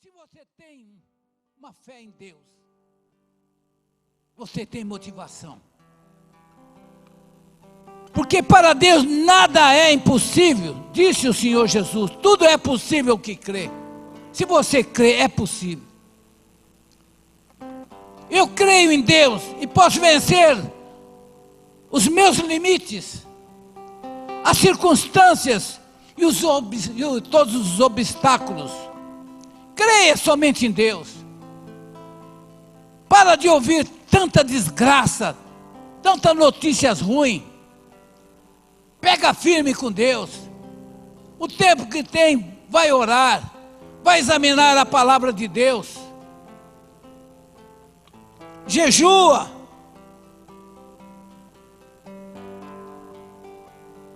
Se você tem uma fé em Deus, você tem motivação. Porque para Deus nada é impossível, disse o Senhor Jesus. Tudo é possível que crê. Se você crê, é possível. Eu creio em Deus e posso vencer os meus limites, as circunstâncias e todos os obstáculos. Creia somente em Deus. Para de ouvir tanta desgraça, tanta notícias ruins. Pega firme com Deus. O tempo que tem, vai orar, vai examinar a palavra de Deus. Jejua.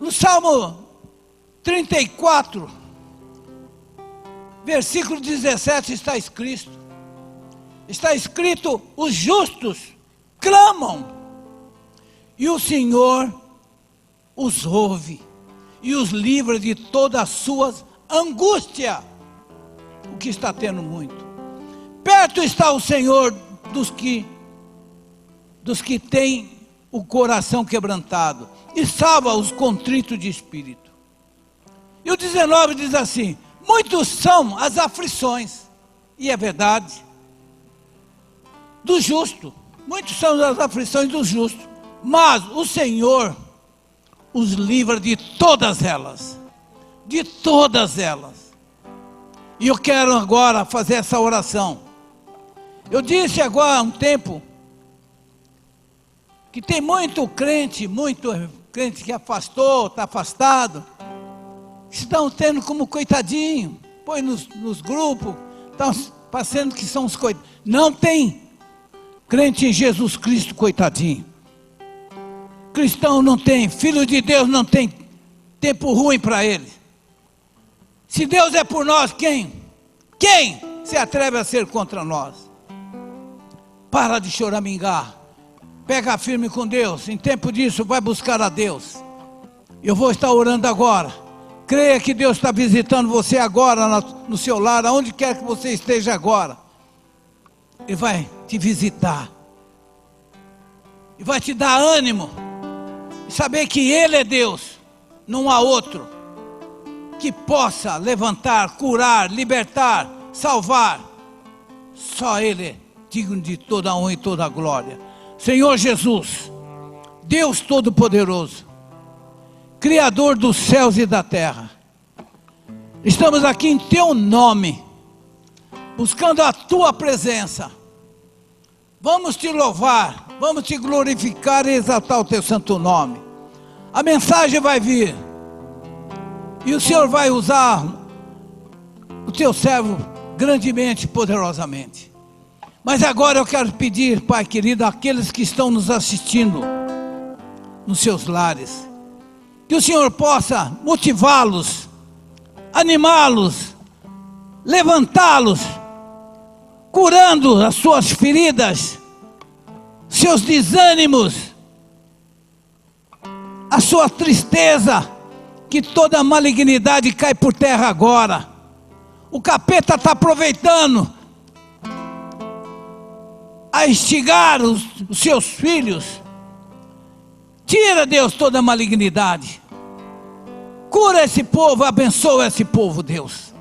No Salmo 34, versículo 17 está escrito, os justos clamam, e o Senhor os ouve, e os livra de todas as suas angústias, o que está tendo muito. Perto está o Senhor dos que têm o coração quebrantado, e salva os contritos de espírito. E o 19 diz assim, muitos são as aflições, e é verdade, do justo, muitos são as aflições do justo, mas o Senhor os livra de todas elas, de todas elas. E eu quero agora fazer essa oração. Eu disse agora há um tempo, que tem muito crente que afastou, está afastado, que estão tendo como coitadinho, põe nos grupos, estão passando que são os coitados. Não tem crente em Jesus Cristo coitadinho. Cristão não tem, filho de Deus não tem tempo ruim para ele. Se Deus é por nós, quem se atreve a ser contra nós? Para de choramingar. Pega firme com Deus. Em tempo disso, vai buscar a Deus. Eu vou estar orando agora. Creia que Deus está visitando você agora no seu lar, aonde quer que você esteja agora. Ele vai te visitar. E vai te dar ânimo. E saber que Ele é Deus. Não há outro que possa levantar, curar, libertar, salvar. Só Ele é digno de toda a honra e toda a glória. Senhor Jesus, Deus Todo-Poderoso, Criador dos céus e da terra, estamos aqui em Teu nome, buscando a Tua presença. Vamos Te louvar, vamos Te glorificar e exaltar o Teu santo nome. A mensagem vai vir, e o Senhor vai usar o Teu servo grandemente, poderosamente. Mas agora eu quero pedir, Pai querido, àqueles que estão nos assistindo nos seus lares, que o Senhor possa motivá-los, animá-los, levantá-los, curando as suas feridas, seus desânimos, a sua tristeza, que toda malignidade cai por terra agora. O capeta está aproveitando a instigar os seus filhos. Tira, Deus, toda a malignidade. Cura esse povo, abençoa esse povo, Deus.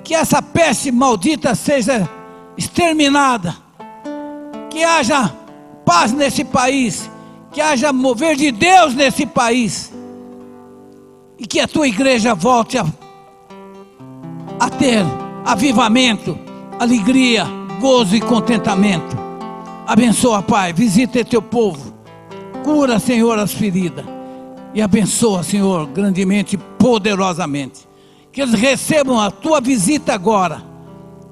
Que essa peste maldita seja exterminada. Que haja paz nesse país. Que haja mover de Deus nesse país. E que a tua igreja volte a ter avivamento, alegria, gozo e contentamento. Abençoa, Pai, visita teu povo, cura, Senhor, as feridas, e abençoa, Senhor, grandemente, poderosamente, que eles recebam a tua visita agora,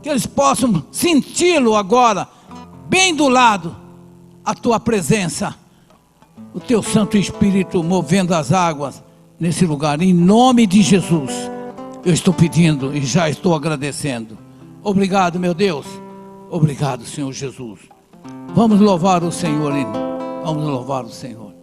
que eles possam senti-lo agora, bem do lado, a tua presença, o teu Santo Espírito movendo as águas nesse lugar, em nome de Jesus, eu estou pedindo e já estou agradecendo. Obrigado, meu Deus. Obrigado, Senhor Jesus. Vamos louvar o Senhor, vamos louvar o Senhor.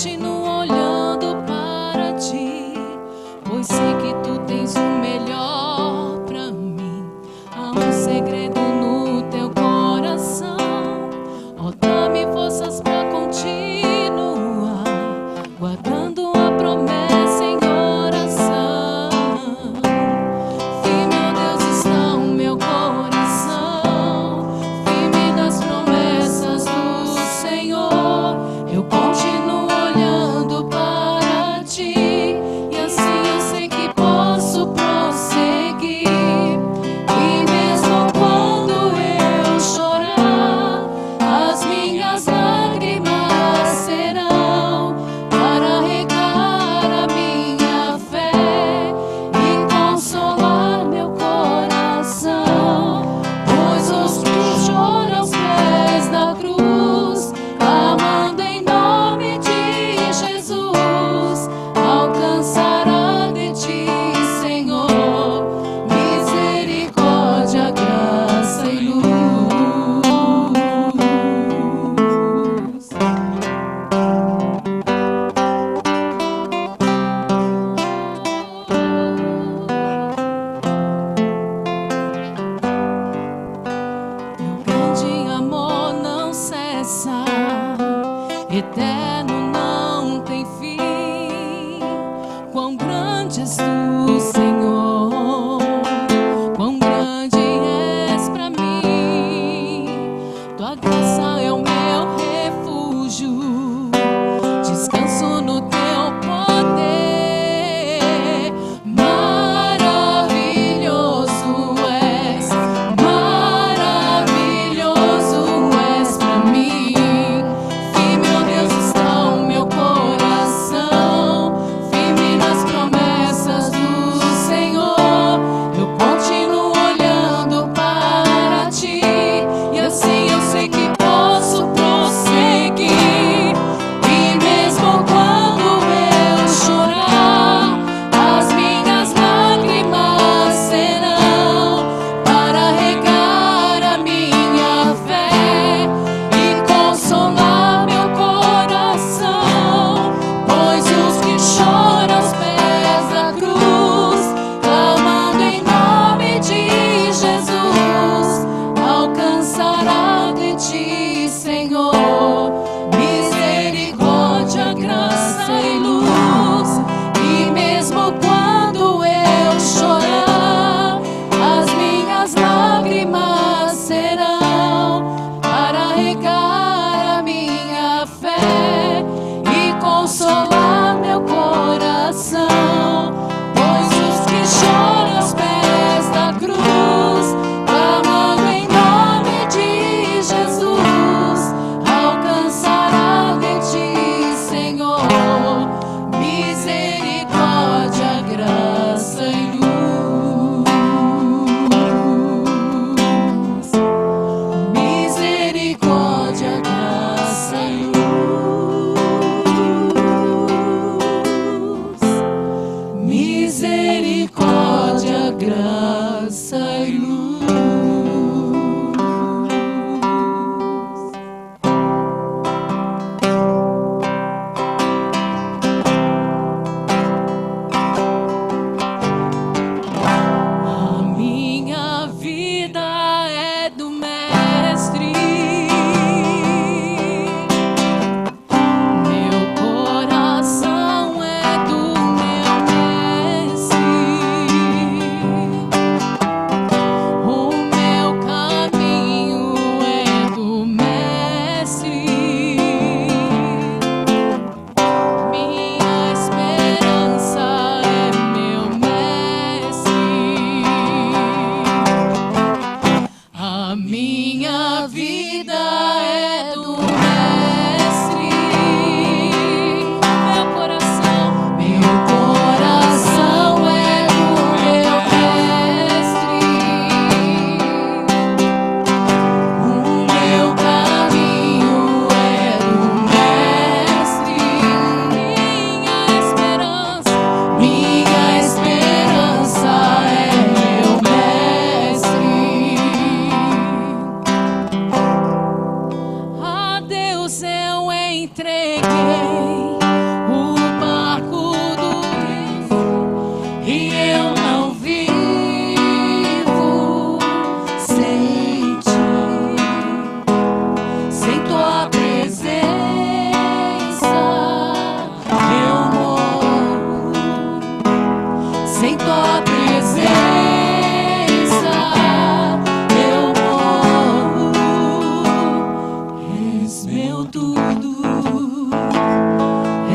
continuo olhando para ti, pois sei que tu tens o melhor pra mim. Há um segredo no teu coração, ó, dá-me forças pra continuar, guardando a promessa em oração. Firme, ó Deus, está o meu coração, firme nas promessas do Senhor. Eu continuo olhando para ti, e assim eu sei que posso prosseguir.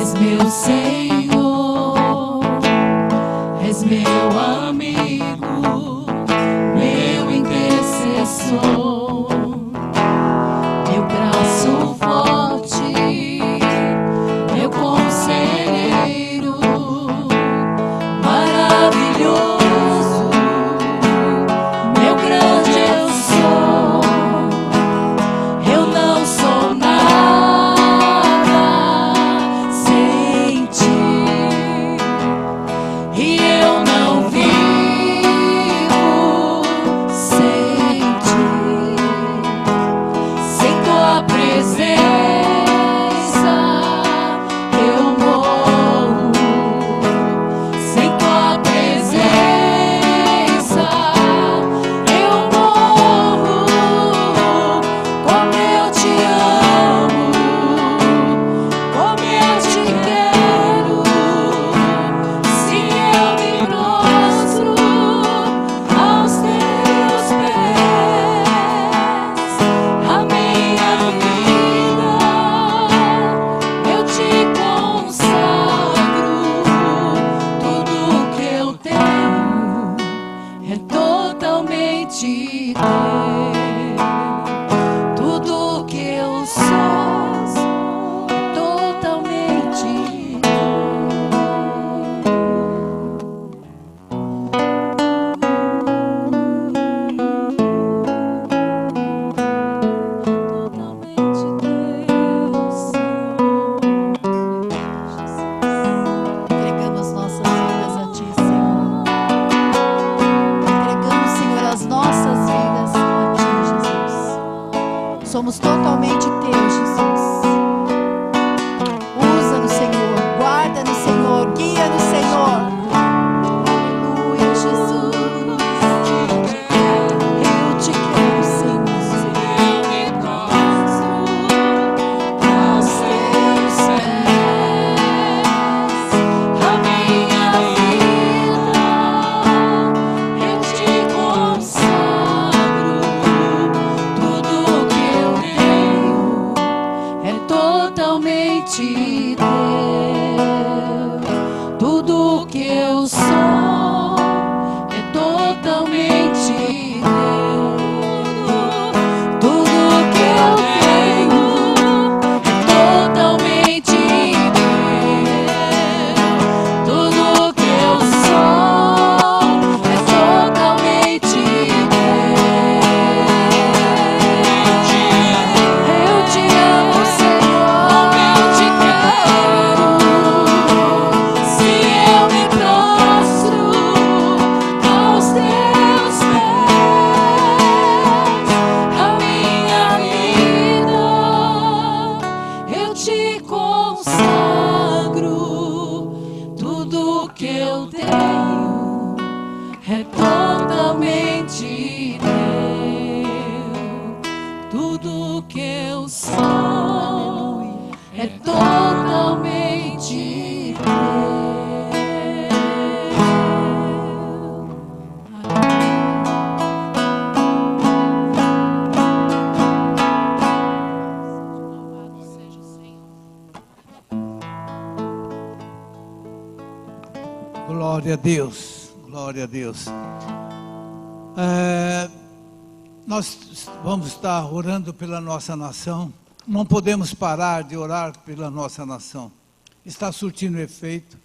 És meu Senhor, és meu amigo, meu intercessor, meu braço forte, meu conselheiro, maravilhoso, meu grande eu sou. Eu não sou nada sem ti, e eu não vivo sem ti. Sem tua presença eu morro, sem tua presença eu morro. Como eu te amo, como eu te quero, se eu me prostro aos teus pés, a minha vida eu te consagro. Tudo que eu tenho é totalmente teu. Tudo que eu sou é totalmente entregamos nossas vidas a ti, Senhor. Entregamos, Senhor, as nossas vidas a ti, Jesus. Somos totalmente teus, Jesus. Usa-nos, Senhor. Guarda-nos, Senhor. Guia-nos, Senhor. Aleluia, Jesus. Eu te quero, Senhor. Eu me prostro aos teus pés. A minha vida eu te consagro. Tudo que eu tenho é totalmente teu. Tudo que eu sou é totalmente teu. Tudo que eu tenho é totalmente teu. Tudo que eu sou é totalmente teu. Eu te amo, Senhor, eu te quero. Se eu me prostro aos teus pés, a minha vida eu te consagro. Tudo que eu tenho é totalmente teu. Tudo que eu sou é totalmente teu. Louvado seja o Senhor. Glória a Deus, glória a Deus. Nós vamos estar orando pela nossa nação. Não podemos parar de orar pela nossa nação. Está surtindo efeito.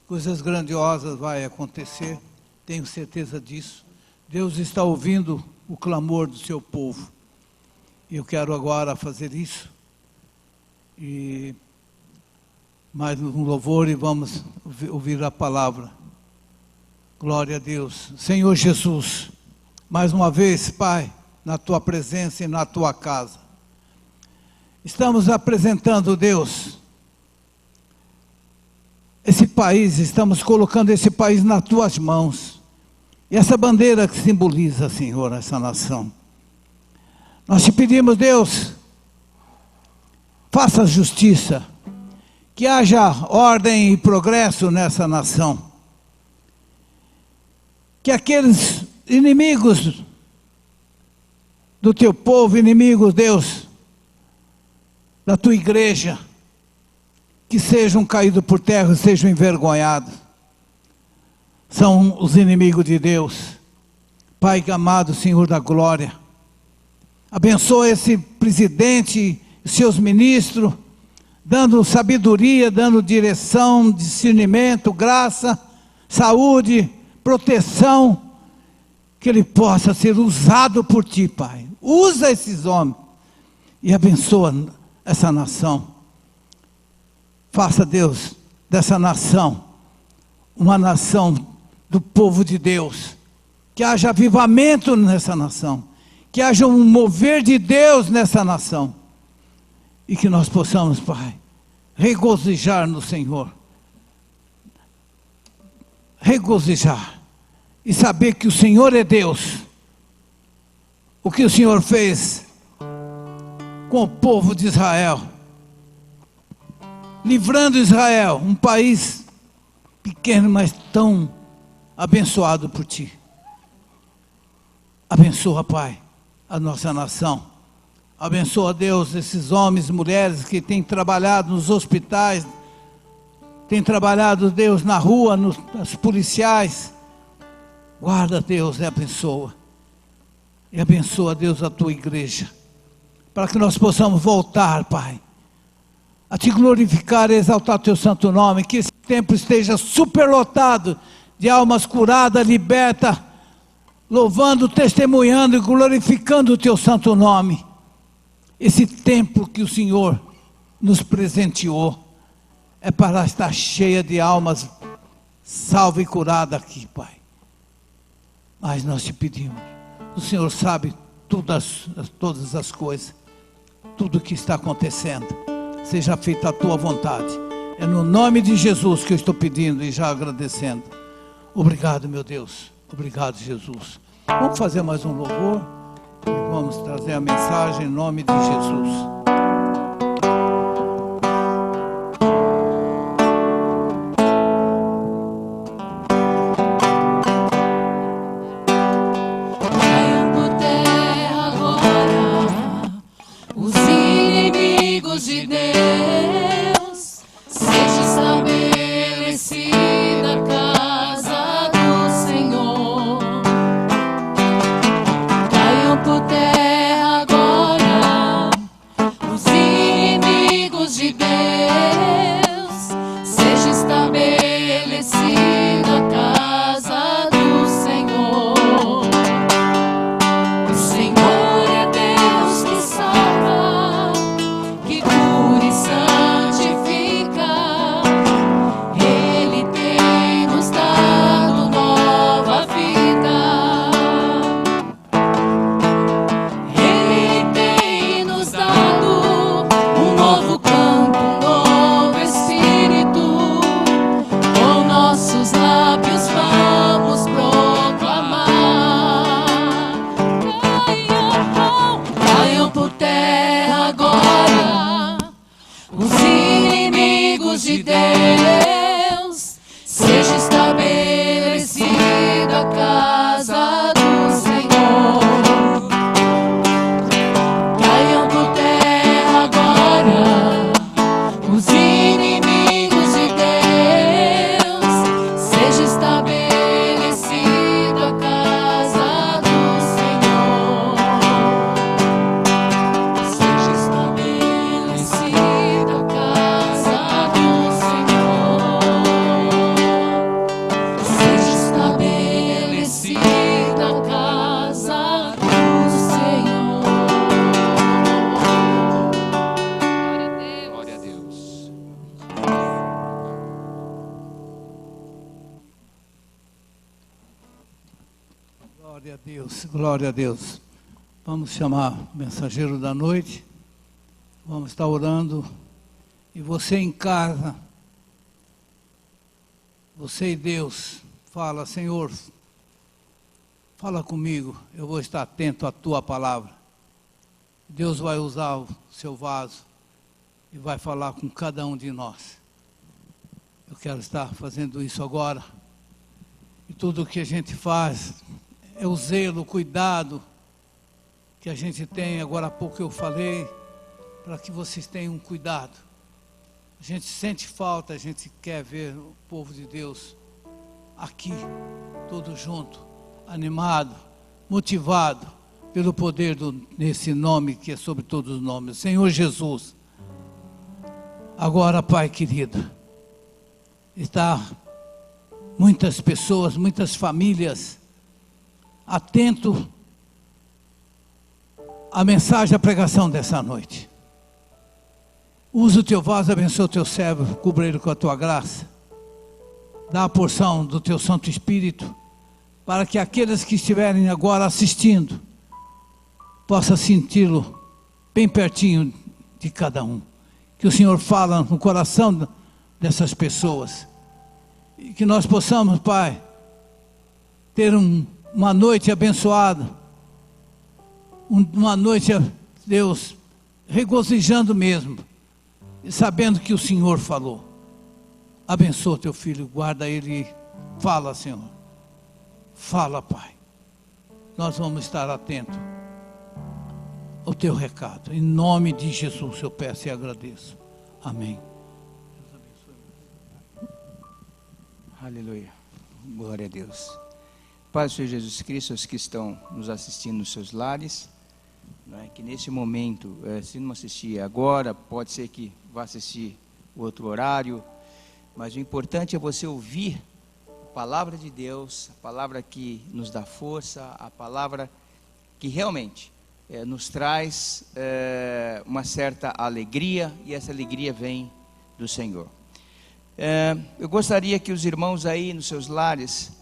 Coisas grandiosas vão acontecer. Tenho certeza disso. Deus está ouvindo o clamor do seu povo. E eu quero agora fazer isso. E mais um louvor e vamos ouvir a palavra. Glória a Deus. Senhor Jesus, mais uma vez, Pai, na Tua presença e na Tua casa. Estamos apresentando, Deus, esse país, estamos colocando esse país nas Tuas mãos. E essa bandeira que simboliza, Senhor, essa nação. Nós te pedimos, Deus, faça justiça, que haja ordem e progresso nessa nação. Que aqueles inimigos do teu povo, inimigos, Deus, da tua igreja, que sejam caídos por terra e sejam envergonhados. São os inimigos de Deus. Pai amado, Senhor da glória, abençoa esse presidente e seus ministros, dando sabedoria, dando direção, discernimento, graça, saúde, proteção, que ele possa ser usado por Ti, Pai. Usa esses homens e abençoa essa nação. Faça, Deus, dessa nação uma nação do povo de Deus. Que haja avivamento nessa nação. Que haja um mover de Deus nessa nação. E que nós possamos, Pai, regozijar no Senhor. Regozijar. E saber que o Senhor é Deus. O que o Senhor fez com o povo de Israel. Livrando Israel, um país pequeno, mas tão abençoado por Ti. Abençoa, Pai, a nossa nação. Abençoa, Deus, esses homens e mulheres que têm trabalhado nos hospitais, têm trabalhado, Deus, na rua, nos policiais. Guarda, Deus, e abençoa. E abençoa, Deus, a Tua igreja. Para que nós possamos voltar, Pai, a Te glorificar e exaltar Teu santo nome. Que esse templo esteja superlotado de almas curadas, libertas, louvando, testemunhando e glorificando o Teu santo nome. Esse templo que o Senhor nos presenteou é para estar cheia de almas salvas e curadas aqui, Pai. Mas nós Te pedimos, o Senhor sabe todas as coisas, tudo o que está acontecendo. Seja feita a Tua vontade. É no nome de Jesus que eu estou pedindo e já agradecendo. Obrigado, meu Deus. Obrigado, Jesus. Vamos fazer mais um louvor e vamos trazer a mensagem em nome de Jesus. Caiam por terra agora os inimigos de Deus. Seja estabelecida a casa do Senhor. Caiam por terra agora os inimigos de Deus. Seja estabelecida a casa do Senhor. O Senhor é Deus que salva, que cura e santifica. Ele tem nos dado nova vida. Ele tem nos dado um novo canto, um novo espírito. Com nossos lábios vamos proclamar. Caiam por terra agora os inimigos de Deus. Seja estabelecida a casa do Senhor. Caiam por terra agora os inimigos de Deus. Seja estabelecida a casa do Senhor. Seja estabelecida a casa do Senhor. Seja estabelecida a casa do Senhor. Glória a Deus. Glória a Deus, glória a Deus. Vamos chamar o mensageiro da noite. Vamos estar orando. E você em casa, você e Deus, fala: Senhor, fala comigo, eu vou estar atento à Tua palavra. Deus vai usar o seu vaso e vai falar com cada um de nós. Eu quero estar fazendo isso agora. E tudo o que a gente faz é o zelo, o cuidado que a gente tem. Agora há pouco eu falei, para que vocês tenham cuidado. A gente sente falta, a gente quer ver o povo de Deus aqui, todo junto, animado, motivado pelo poder desse nome que é sobre todos os nomes, Senhor Jesus. Agora, Pai querido, está muitas pessoas, muitas famílias atento à mensagem, à pregação dessa noite. Usa o teu vaso, abençoa o teu servo, cubra ele com a tua graça. Dá a porção do teu Santo Espírito, para que aqueles que estiverem agora assistindo, possam senti-lo bem pertinho de cada um. Que o Senhor fala no coração dessas pessoas. E que nós possamos, Pai, ter uma noite abençoada. Uma noite, Deus, regozijando mesmo. E sabendo que o Senhor falou. Abençoa teu filho, guarda ele e fala, Senhor. Fala, Pai. Nós vamos estar atentos ao teu recado. Em nome de Jesus eu peço e agradeço. Amém. Aleluia. Glória a Deus. Pai do Senhor Jesus Cristo, os que estão nos assistindo nos seus lares, que nesse momento, se não assistir agora, pode ser que vá assistir outro horário, mas o importante é você ouvir a palavra de Deus, a palavra que nos dá força, a palavra que realmente nos traz uma certa alegria, e essa alegria vem do Senhor. Eu gostaria que os irmãos aí nos seus lares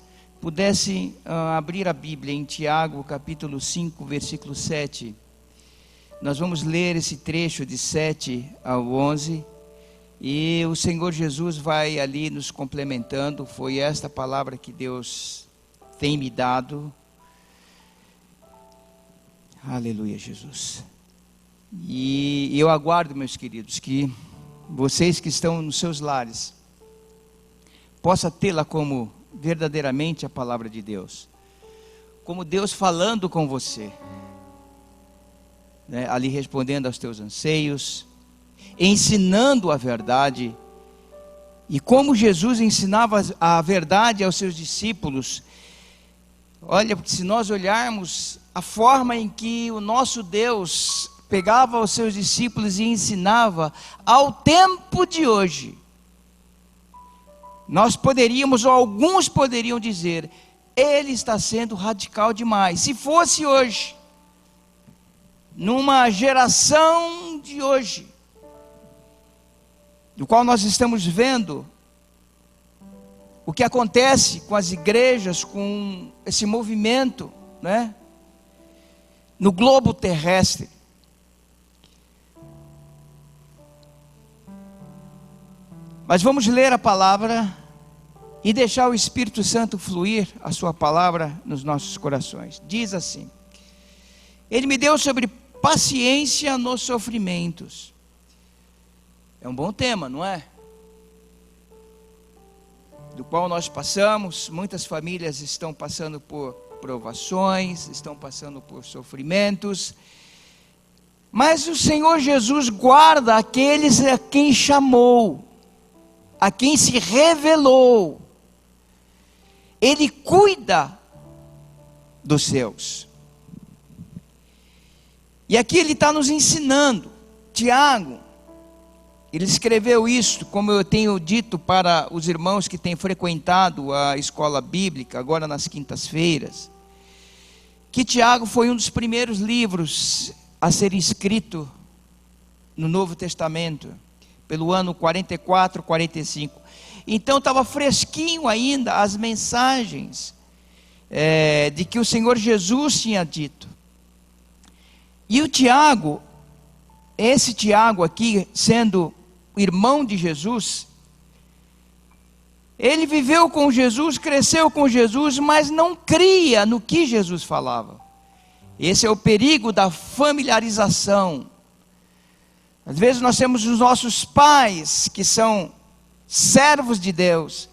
pudessem abrir a Bíblia em Tiago, capítulo 5, versículo 7. Nós vamos ler esse trecho de 7 ao 11, e o Senhor Jesus vai ali nos complementando. Foi esta palavra que Deus tem me dado. Aleluia, Jesus. E eu aguardo, meus queridos, que vocês que estão nos seus lares possam tê-la como verdadeiramente a palavra de Deus, como Deus falando com você, ali respondendo aos teus anseios, ensinando a verdade, e como Jesus ensinava a verdade aos seus discípulos. Olha, se nós olharmos a forma em que o nosso Deus pegava os seus discípulos e ensinava ao tempo de hoje, nós poderíamos, ou alguns poderiam dizer, ele está sendo radical demais. Se fosse hoje, numa geração de hoje, do qual nós estamos vendo o que acontece com as igrejas, com esse movimento, no globo terrestre. Mas vamos ler a palavra e deixar o Espírito Santo fluir a sua palavra nos nossos corações. Diz assim: Ele me deu sobre paciência nos sofrimentos. É um bom tema, não é? Do qual nós passamos. Muitas famílias estão passando por provações, estão passando por sofrimentos, mas o Senhor Jesus guarda aqueles a quem chamou, a quem se revelou. Ele cuida dos seus. E aqui ele está nos ensinando. Tiago, ele escreveu isto, como eu tenho dito para os irmãos que têm frequentado a escola bíblica, agora nas quintas-feiras, que Tiago foi um dos primeiros livros a ser escrito no Novo Testamento, pelo ano 44, 45. Então estava fresquinho ainda as mensagens de que o Senhor Jesus tinha dito. E o Tiago, esse Tiago aqui, sendo irmão de Jesus, ele viveu com Jesus, cresceu com Jesus, mas não cria no que Jesus falava. Esse é o perigo da familiarização. Às vezes nós temos os nossos pais, que são servos de Deus,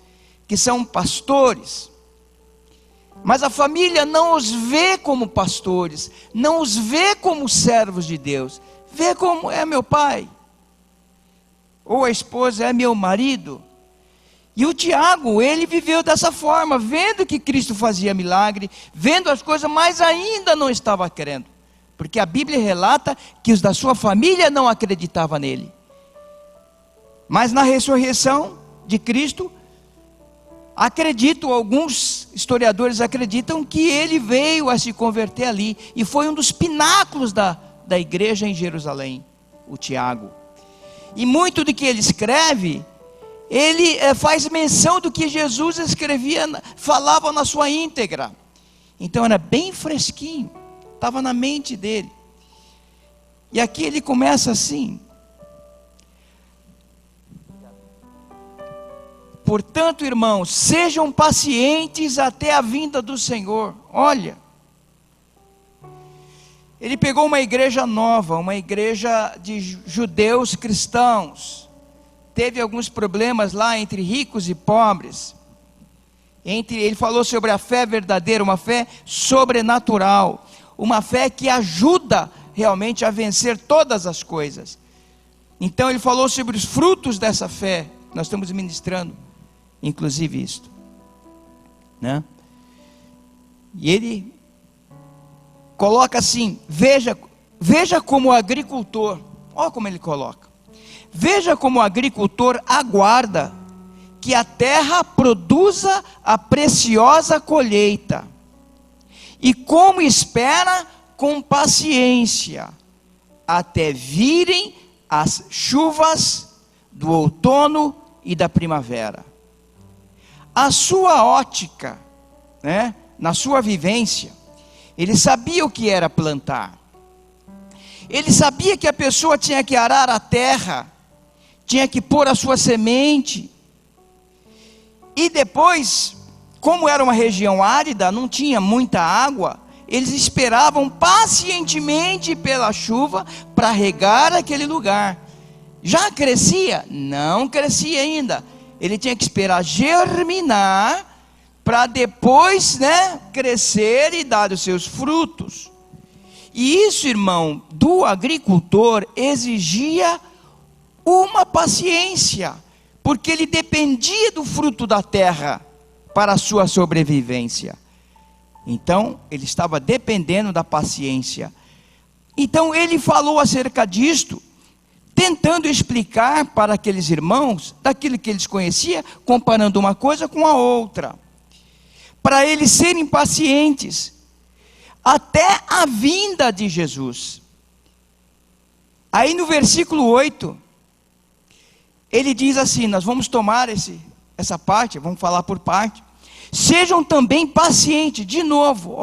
que são pastores, mas a família não os vê como pastores, não os vê como servos de Deus, vê como é meu pai, ou a esposa é meu marido. E o Tiago, ele viveu dessa forma, vendo que Cristo fazia milagre, vendo as coisas, mas ainda não estava crendo. Porque a Bíblia relata que os da sua família não acreditavam nele. Mas na ressurreição de Cristo, alguns historiadores acreditam que ele veio a se converter ali. E foi um dos pináculos da igreja em Jerusalém, o Tiago. E muito do que ele escreve, ele faz menção do que Jesus escrevia, falava na sua íntegra. Então era bem fresquinho, estava na mente dele. E aqui ele começa assim: portanto, irmãos, sejam pacientes até a vinda do Senhor. Olha, ele pegou uma igreja nova, uma igreja de judeus cristãos. Teve alguns problemas lá entre ricos e pobres. Ele falou sobre a fé verdadeira, uma fé sobrenatural, uma fé que ajuda realmente a vencer todas as coisas. Então ele falou sobre os frutos dessa fé. Nós estamos ministrando, inclusive isto, né? E ele coloca assim: veja como o agricultor, olha como ele coloca. Veja como o agricultor aguarda que a terra produza a preciosa colheita, e como espera com paciência, até virem as chuvas do outono e da primavera. A sua ótica, né, na sua vivência, ele sabia o que era plantar. Ele sabia que a pessoa tinha que arar a terra, tinha que pôr a sua semente. E depois, como era uma região árida, não tinha muita água, eles esperavam pacientemente pela chuva para regar aquele lugar. Já crescia? Não crescia ainda. Ele tinha que esperar germinar para depois, né, crescer e dar os seus frutos. E isso, irmão, do agricultor exigia uma paciência, porque ele dependia do fruto da terra para a sua sobrevivência. Então, ele estava dependendo da paciência. Então, ele falou acerca disto, tentando explicar para aqueles irmãos, daquilo que eles conheciam, comparando uma coisa com a outra, para eles serem pacientes, até a vinda de Jesus. Aí no versículo 8, ele diz assim, nós vamos tomar essa parte, vamos falar por parte. Sejam também pacientes, de novo,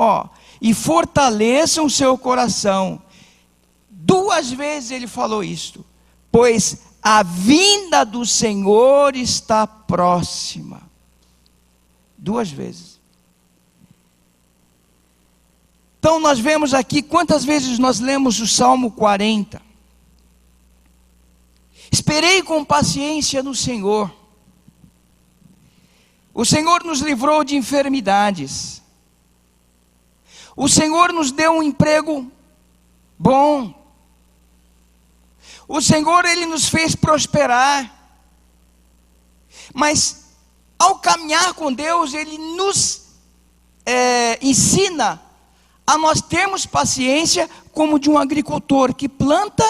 e fortaleçam o seu coração. 2 vezes ele falou isto, pois a vinda do Senhor está próxima. 2 vezes. Então nós vemos aqui, quantas vezes nós lemos o Salmo 40. Esperei com paciência no Senhor. O Senhor nos livrou de enfermidades. O Senhor nos deu um emprego bom. O Senhor, Ele nos fez prosperar. Mas, ao caminhar com Deus, Ele nos ensina a nós termos paciência como de um agricultor que planta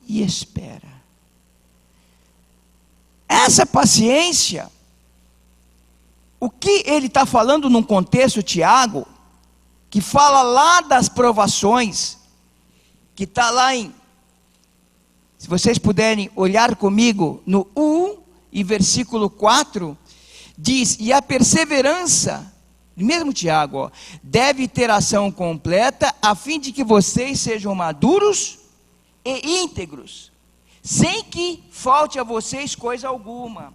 e espera. Essa paciência, o que ele está falando num contexto, Tiago, que fala lá das provações, que está lá em, se vocês puderem olhar comigo, no 1 e versículo 4, diz, e a perseverança, mesmo Tiago, deve ter ação completa, a fim de que vocês sejam maduros e íntegros, sem que falte a vocês coisa alguma.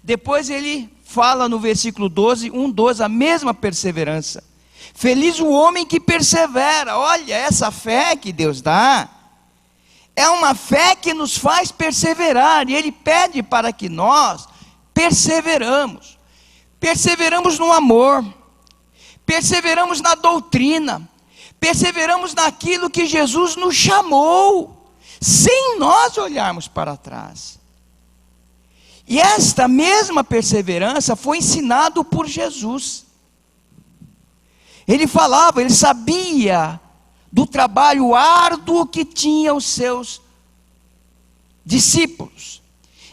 Depois ele fala no versículo 12, 1:12, a mesma perseverança. Feliz o homem que persevera. Olha, essa fé que Deus dá, é uma fé que nos faz perseverar, e Ele pede para que nós perseveramos. Perseveramos no amor, perseveramos na doutrina, perseveramos naquilo que Jesus nos chamou, sem nós olharmos para trás. E esta mesma perseverança foi ensinado por Jesus. Ele falava, ele sabia do trabalho árduo que tinha os seus discípulos.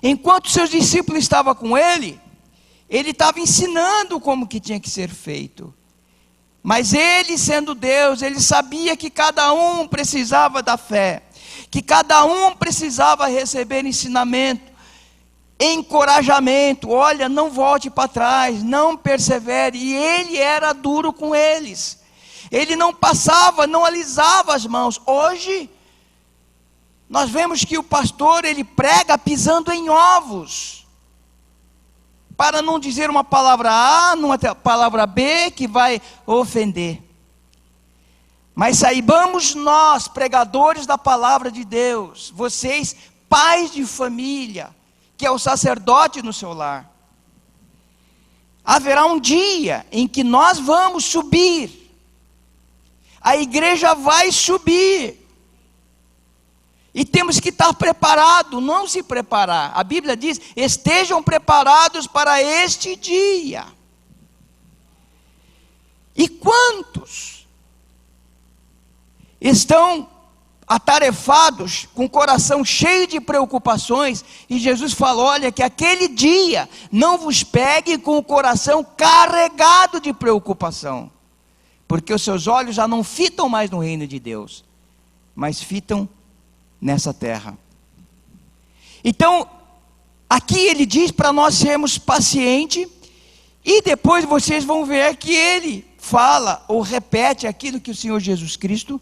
Enquanto seus discípulos estavam com ele estava ensinando como que tinha que ser feito. Mas ele, sendo Deus, ele sabia que cada um precisava da fé, que cada um precisava receber ensinamento, encorajamento. Olha, não volte para trás, não persevere. E ele era duro com eles. Ele não passava, não alisava as mãos. Hoje, nós vemos que o pastor, ele prega pisando em ovos, para não dizer uma palavra A, uma palavra B, que vai ofender. Mas saibamos nós, pregadores da palavra de Deus, vocês, pais de família, que é o sacerdote no seu lar, haverá um dia em que nós vamos subir, a igreja vai subir, e temos que estar preparados, não se preparar. A Bíblia diz, estejam preparados para este dia. E quantos estão atarefados, com o coração cheio de preocupações, e Jesus falou, olha, que aquele dia não vos pegue com o coração carregado de preocupação, porque os seus olhos já não fitam mais no reino de Deus, mas fitam nessa terra. Então, aqui ele diz para nós sermos pacientes, e depois vocês vão ver que ele fala, ou repete aquilo que o Senhor Jesus Cristo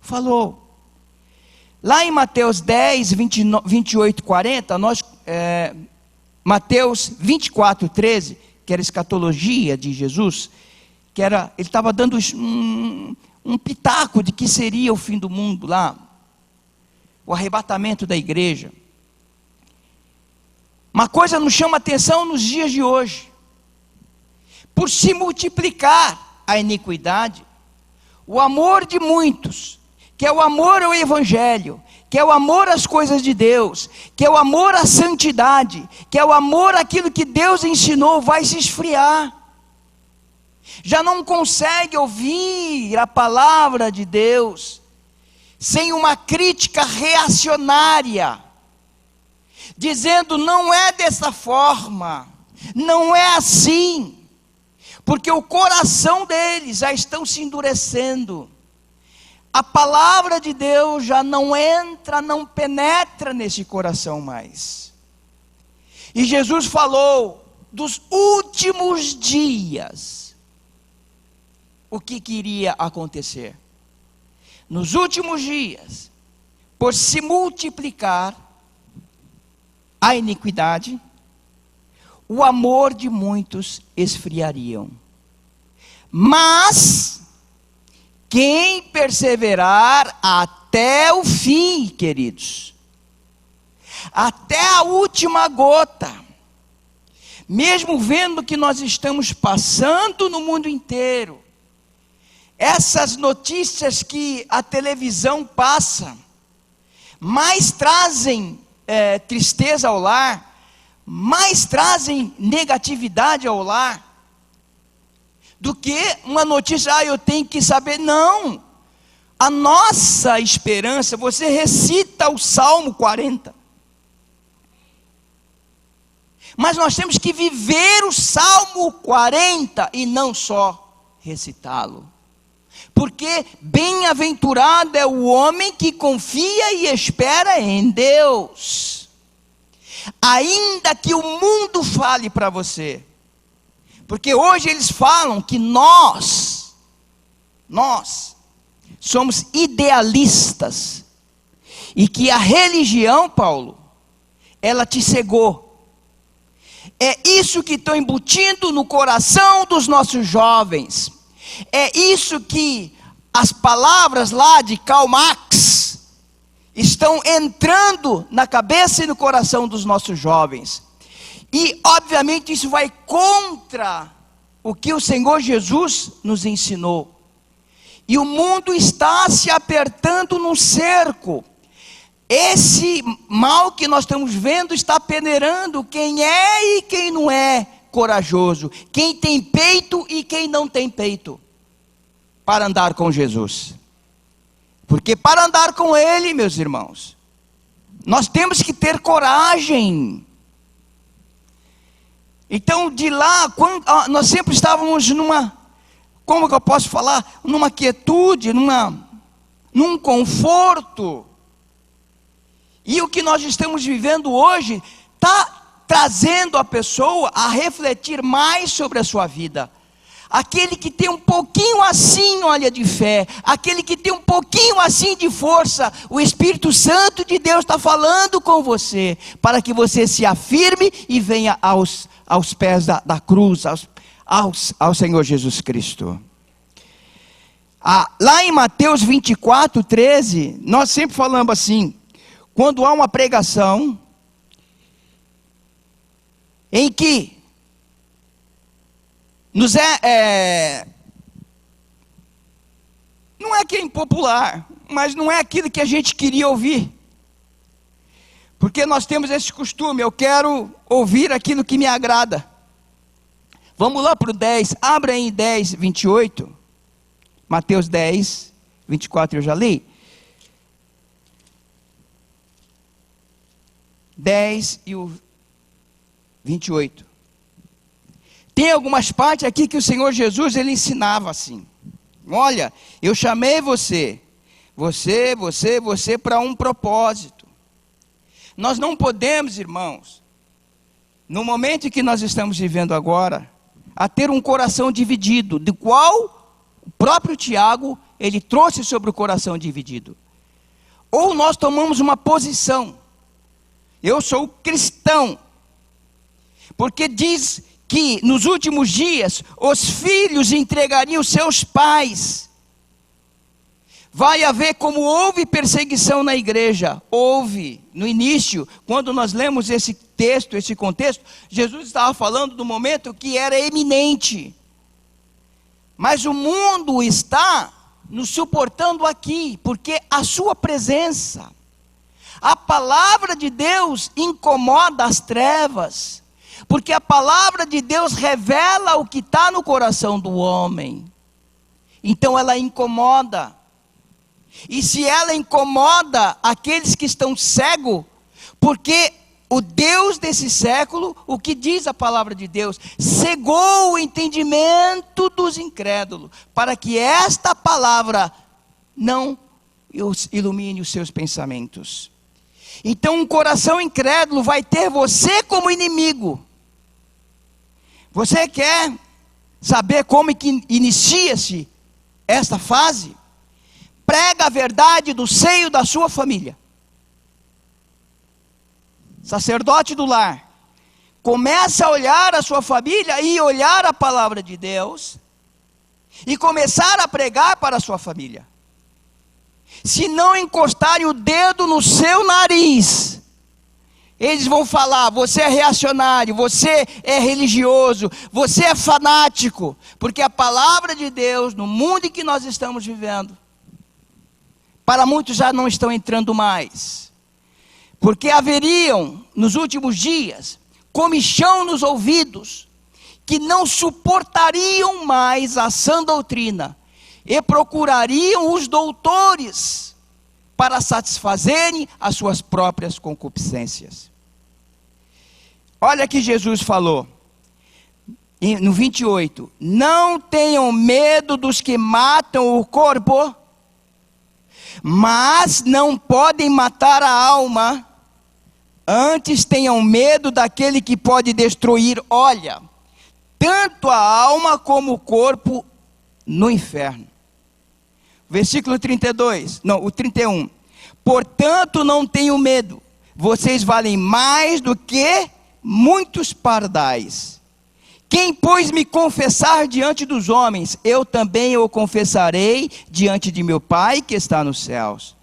falou. Lá em Mateus 10, 28, 40, Mateus 24, 13, que era a escatologia de Jesus, ele estava dando um pitaco de que seria o fim do mundo lá, o arrebatamento da igreja. Uma coisa nos chama a atenção nos dias de hoje, por se multiplicar a iniquidade, o amor de muitos, que é o amor ao evangelho, que é o amor às coisas de Deus, que é o amor à santidade, que é o amor àquilo que Deus ensinou, vai se esfriar. Já não consegue ouvir a palavra de Deus sem uma crítica reacionária, dizendo, não é dessa forma, não é assim, porque o coração deles já estão se endurecendo. A palavra de Deus já não entra, não penetra nesse coração mais. E Jesus falou dos últimos dias, o que iria acontecer. Nos últimos dias, por se multiplicar a iniquidade, o amor de muitos esfriariam. Mas quem perseverar até o fim, queridos, até a última gota, mesmo vendo que nós estamos passando no mundo inteiro, essas notícias que a televisão passa, mais trazem tristeza ao lar, mais trazem negatividade ao lar, do que uma notícia, eu tenho que saber. Não, a nossa esperança, você recita o Salmo 40, mas nós temos que viver o Salmo 40 e não só recitá-lo. Porque bem-aventurado é o homem que confia e espera em Deus, ainda que o mundo fale para você. Porque hoje eles falam que nós somos idealistas, e que a religião, Paulo, ela te cegou. É isso que estão embutindo no coração dos nossos jovens. É isso que as palavras lá de Karl Marx estão entrando na cabeça e no coração dos nossos jovens. E obviamente isso vai contra o que o Senhor Jesus nos ensinou. E o mundo está se apertando num cerco. esse mal que nós estamos vendo está peneirando quem é e quem não é corajoso, quem tem peito e quem não tem peito, para andar com Jesus. Porque para andar com Ele, meus irmãos, nós temos que ter coragem. Então, de lá, nós sempre estávamos numa, como que eu posso falar? Numa quietude, num conforto. E o que nós estamos vivendo hoje está trazendo a pessoa a refletir mais sobre a sua vida. Aquele que tem um pouquinho assim, olha, de fé, aquele que tem um pouquinho assim de força, o Espírito Santo de Deus está falando com você, para que você se afirme e venha aos pés da cruz, ao Senhor Jesus Cristo. Lá em Mateus 24, 13, nós sempre falamos assim, quando há uma pregação, em que não é que é impopular, mas não é aquilo que a gente queria ouvir. Porque nós temos esse costume, eu quero ouvir aquilo que me agrada. Vamos lá para o 10, abra em 10, 28. Mateus 10, 24 eu já li. 10 e o 28. Tem algumas partes aqui que o Senhor Jesus, ele ensinava assim. Olha, eu chamei você para um propósito. Nós não podemos, irmãos, no momento em que nós estamos vivendo agora, a ter um coração dividido, do qual o próprio Tiago, ele trouxe sobre o coração dividido. Ou nós tomamos uma posição, eu sou cristão, porque diz que nos últimos dias os filhos entregariam seus pais. Vai haver, como houve perseguição na igreja, houve no início, quando nós lemos esse texto, esse contexto, Jesus estava falando do momento que era eminente. Mas o mundo está nos suportando aqui, porque a sua presença, a palavra de Deus incomoda as trevas. Porque a palavra de Deus revela o que está no coração do homem. Então ela incomoda. E se ela incomoda aqueles que estão cegos, porque o Deus desse século, o que diz a palavra de Deus, cegou o entendimento dos incrédulos, para que esta palavra não ilumine os seus pensamentos. Então um coração incrédulo vai ter você como inimigo. Você quer saber como que inicia-se esta fase? Prega a verdade do seio da sua família. Sacerdote do lar, começa a olhar a sua família e olhar a palavra de Deus e começar a pregar para a sua família. Se não encostarem o dedo no seu nariz, eles vão falar, você é reacionário, você é religioso, você é fanático. Porque a palavra de Deus, no mundo em que nós estamos vivendo, para muitos já não estão entrando mais. Porque haveriam, nos últimos dias, comichão nos ouvidos, que não suportariam mais a sã doutrina, e procurariam os doutores, para satisfazerem as suas próprias concupiscências. Olha que Jesus falou, no 28, não tenham medo dos que matam o corpo, mas não podem matar a alma, antes tenham medo daquele que pode destruir, olha, tanto a alma como o corpo no inferno. Versículo 31. Portanto, não tenham medo. Vocês valem mais do que muitos pardais. Quem, pois, me confessar diante dos homens, eu também o confessarei diante de meu Pai que está nos céus.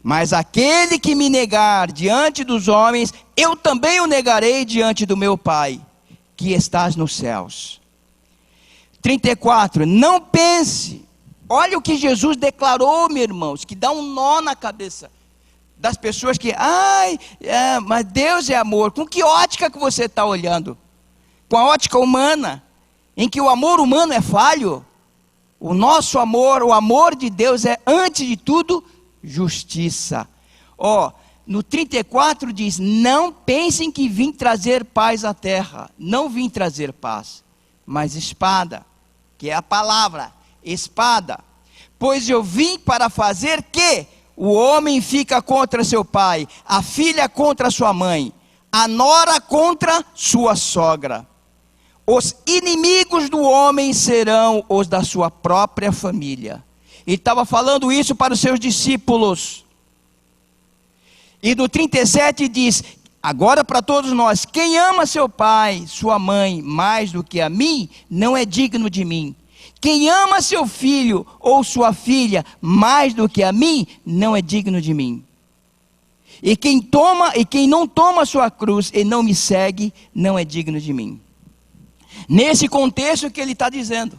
Mas aquele que me negar diante dos homens, eu também o negarei diante do meu Pai que estás nos céus. 34. Não pense. Olha o que Jesus declarou, meus irmãos, que dá um nó na cabeça das pessoas que, mas Deus é amor. Com que ótica que você está olhando? Com a ótica humana, em que o amor humano é falho? O nosso amor, o amor de Deus é, antes de tudo, justiça. No 34 diz, não pensem que vim trazer paz à terra. Não vim trazer paz, mas espada, que é a palavra, espada. Pois eu vim para fazer que o homem fica contra seu pai, a filha contra sua mãe, a nora contra sua sogra. Os inimigos do homem serão os da sua própria família. Ele estava falando isso para os seus discípulos. E no 37 diz, agora para todos nós, quem ama seu pai, sua mãe, mais do que a mim, não é digno de mim. Quem ama seu filho ou sua filha mais do que a mim, não é digno de mim. E quem não toma sua cruz e não me segue, não é digno de mim. Nesse contexto que ele está dizendo,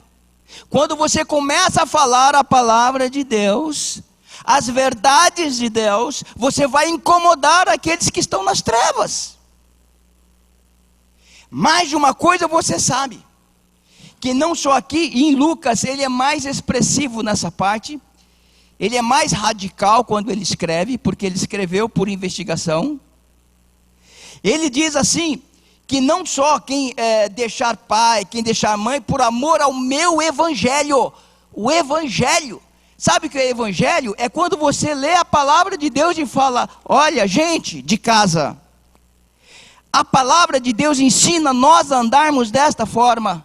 quando você começa a falar a palavra de Deus, as verdades de Deus, você vai incomodar aqueles que estão nas trevas. Mais de uma coisa você sabe, que não só aqui, em Lucas, ele é mais expressivo nessa parte, ele é mais radical quando ele escreve, porque ele escreveu por investigação. Ele diz assim, que não só quem deixar pai, quem deixar mãe, por amor ao meu evangelho. O evangelho, sabe o que é evangelho? É quando você lê a palavra de Deus e fala, olha gente de casa, a palavra de Deus ensina nós a andarmos desta forma.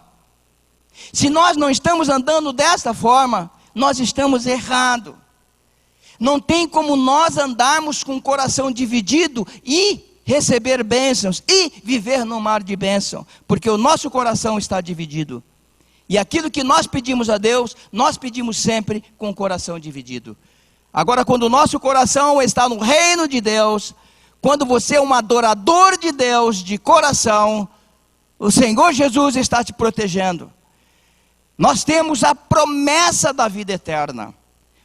Se nós não estamos andando desta forma, nós estamos errados. Não tem como nós andarmos com o coração dividido e receber bênçãos e viver no mar de bênção, porque o nosso coração está dividido. E aquilo que nós pedimos a Deus, nós pedimos sempre com o coração dividido. Agora, quando o nosso coração está no reino de Deus, quando você é um adorador de Deus de coração, o Senhor Jesus está te protegendo. Nós temos a promessa da vida eterna.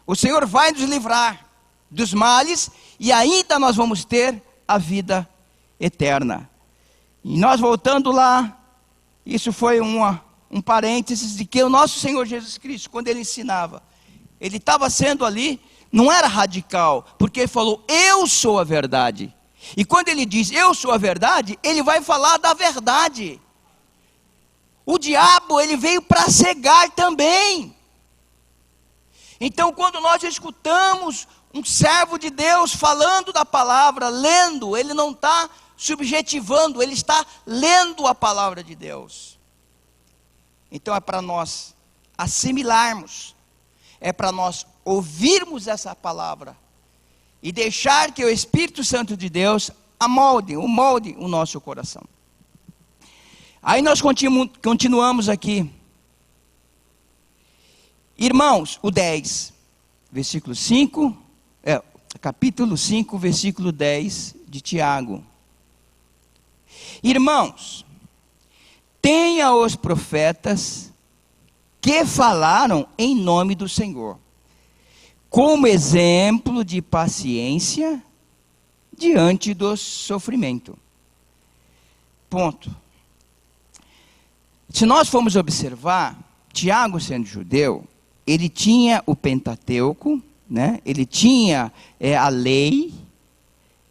O Senhor vai nos livrar dos males e ainda nós vamos ter a vida eterna. E nós voltando lá, isso foi um parênteses de que o nosso Senhor Jesus Cristo, quando ele ensinava, ele estava sendo ali, não era radical, porque ele falou, eu sou a verdade. E quando ele diz, eu sou a verdade, ele vai falar da verdade. O diabo, ele veio para cegar também. Então, quando nós escutamos um servo de Deus falando da palavra, lendo, ele não está subjetivando, ele está lendo a palavra de Deus. Então é para nós assimilarmos, é para nós ouvirmos essa palavra e deixar que o Espírito Santo de Deus molde o nosso coração. Aí nós continuamos aqui. Irmãos, o 10, versículo 5, capítulo 5, versículo 10 de Tiago. Irmãos, tenha os profetas que falaram em nome do Senhor, como exemplo de paciência diante do sofrimento. Ponto. Se nós formos observar, Tiago, sendo judeu, ele tinha o Pentateuco, né? Ele tinha a lei,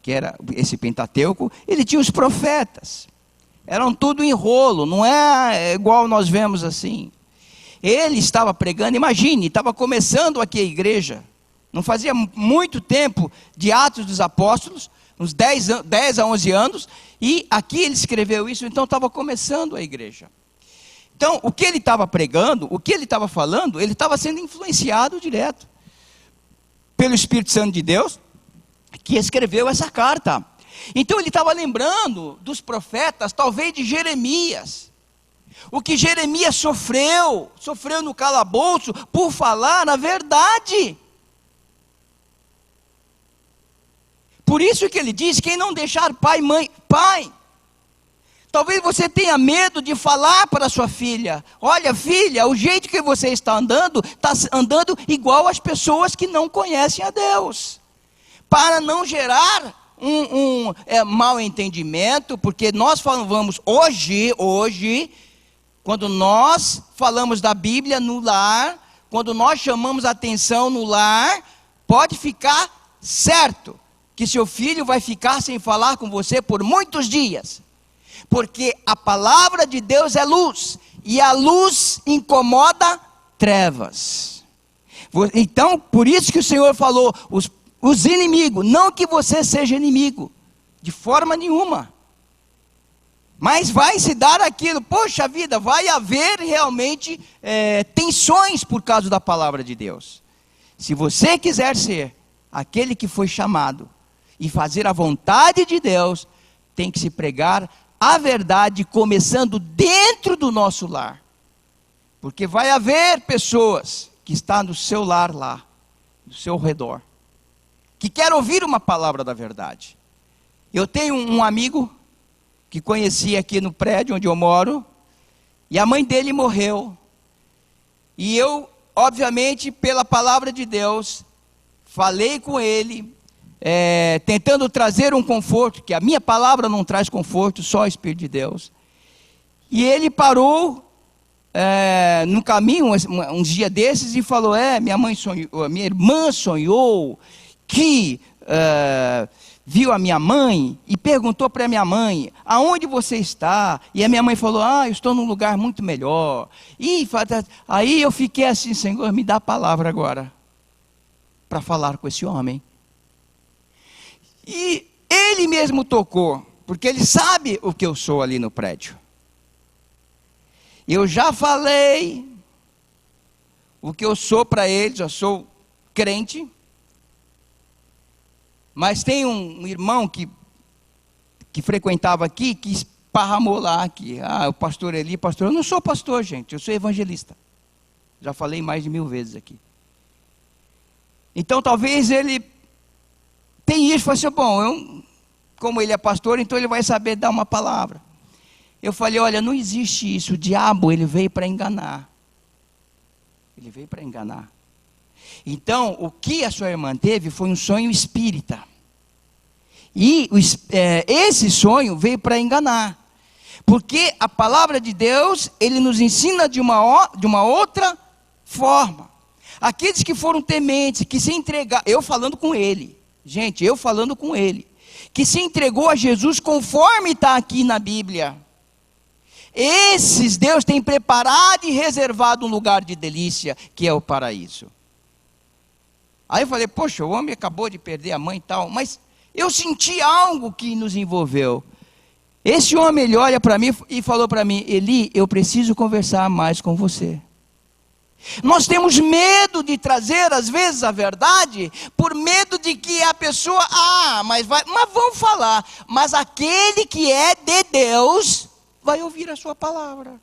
que era esse Pentateuco, ele tinha os profetas, eram tudo enrolo, não é igual nós vemos assim. Ele estava pregando, imagine, estava começando aqui a igreja, não fazia muito tempo de Atos dos Apóstolos, uns 10 a 11 anos, e aqui ele escreveu isso, então estava começando a igreja. Então, o que ele estava pregando, o que ele estava falando, ele estava sendo influenciado direto pelo Espírito Santo de Deus, que escreveu essa carta. Então, ele estava lembrando dos profetas, talvez de Jeremias. O que Jeremias sofreu no calabouço por falar a verdade. Por isso que ele diz, quem não deixar pai, mãe, pai. Talvez você tenha medo de falar para sua filha, olha filha, o jeito que você está andando igual às pessoas que não conhecem a Deus. para não gerar mal entendimento, porque nós falamos hoje, quando nós falamos da Bíblia no lar, quando nós chamamos a atenção no lar, pode ficar certo que seu filho vai ficar sem falar com você por muitos dias, porque a palavra de Deus é luz, e a luz incomoda trevas. Então, por isso que o Senhor falou, os inimigos, não que você seja inimigo, de forma nenhuma, mas vai se dar aquilo, poxa vida, vai haver realmente tensões por causa da palavra de Deus. Se você quiser ser aquele que foi chamado e fazer a vontade de Deus, tem que se pregar a verdade, começando dentro do nosso lar, porque vai haver pessoas que estão no seu lar lá, do seu redor, que querem ouvir uma palavra da verdade. Eu tenho um amigo que conheci aqui no prédio onde eu moro, e a mãe dele morreu, e eu, obviamente, pela palavra de Deus, falei com ele, tentando trazer um conforto, que a minha palavra não traz conforto, só o Espírito de Deus. E ele parou no caminho, uns dias desses, e falou, minha irmã sonhou que viu a minha mãe, e perguntou para a minha mãe, aonde você está? E a minha mãe falou, eu estou num lugar muito melhor. E aí eu fiquei assim, Senhor, me dá a palavra agora, para falar com esse homem. E ele mesmo tocou, porque ele sabe o que eu sou ali no prédio. Eu já falei o que eu sou para ele, já sou crente. Mas tem um irmão que frequentava aqui, que esparramou lá, o pastor Eli, eu não sou pastor, gente, eu sou evangelista. Já falei mais de 1000 vezes aqui. Então talvez ele tenha isso, falou assim, como ele é pastor, então ele vai saber dar uma palavra. Eu falei, olha, não existe isso, o diabo, ele veio para enganar. Ele veio para enganar. Então, o que a sua irmã teve foi um sonho espírita. E esse sonho veio para enganar. Porque a palavra de Deus, ele nos ensina de uma outra forma. Aqueles que foram tementes, que se entregaram, eu falando com ele, que se entregou a Jesus conforme está aqui na Bíblia. Esses Deus tem preparado e reservado um lugar de delícia, que é o paraíso. Aí eu falei, poxa, o homem acabou de perder a mãe e tal, mas eu senti algo que nos envolveu. Esse homem, ele olha para mim e falou para mim, Eli, eu preciso conversar mais com você. Nós temos medo de trazer, às vezes, a verdade, por medo de que a pessoa, mas vamos falar, mas aquele que é de Deus, vai ouvir a sua palavra.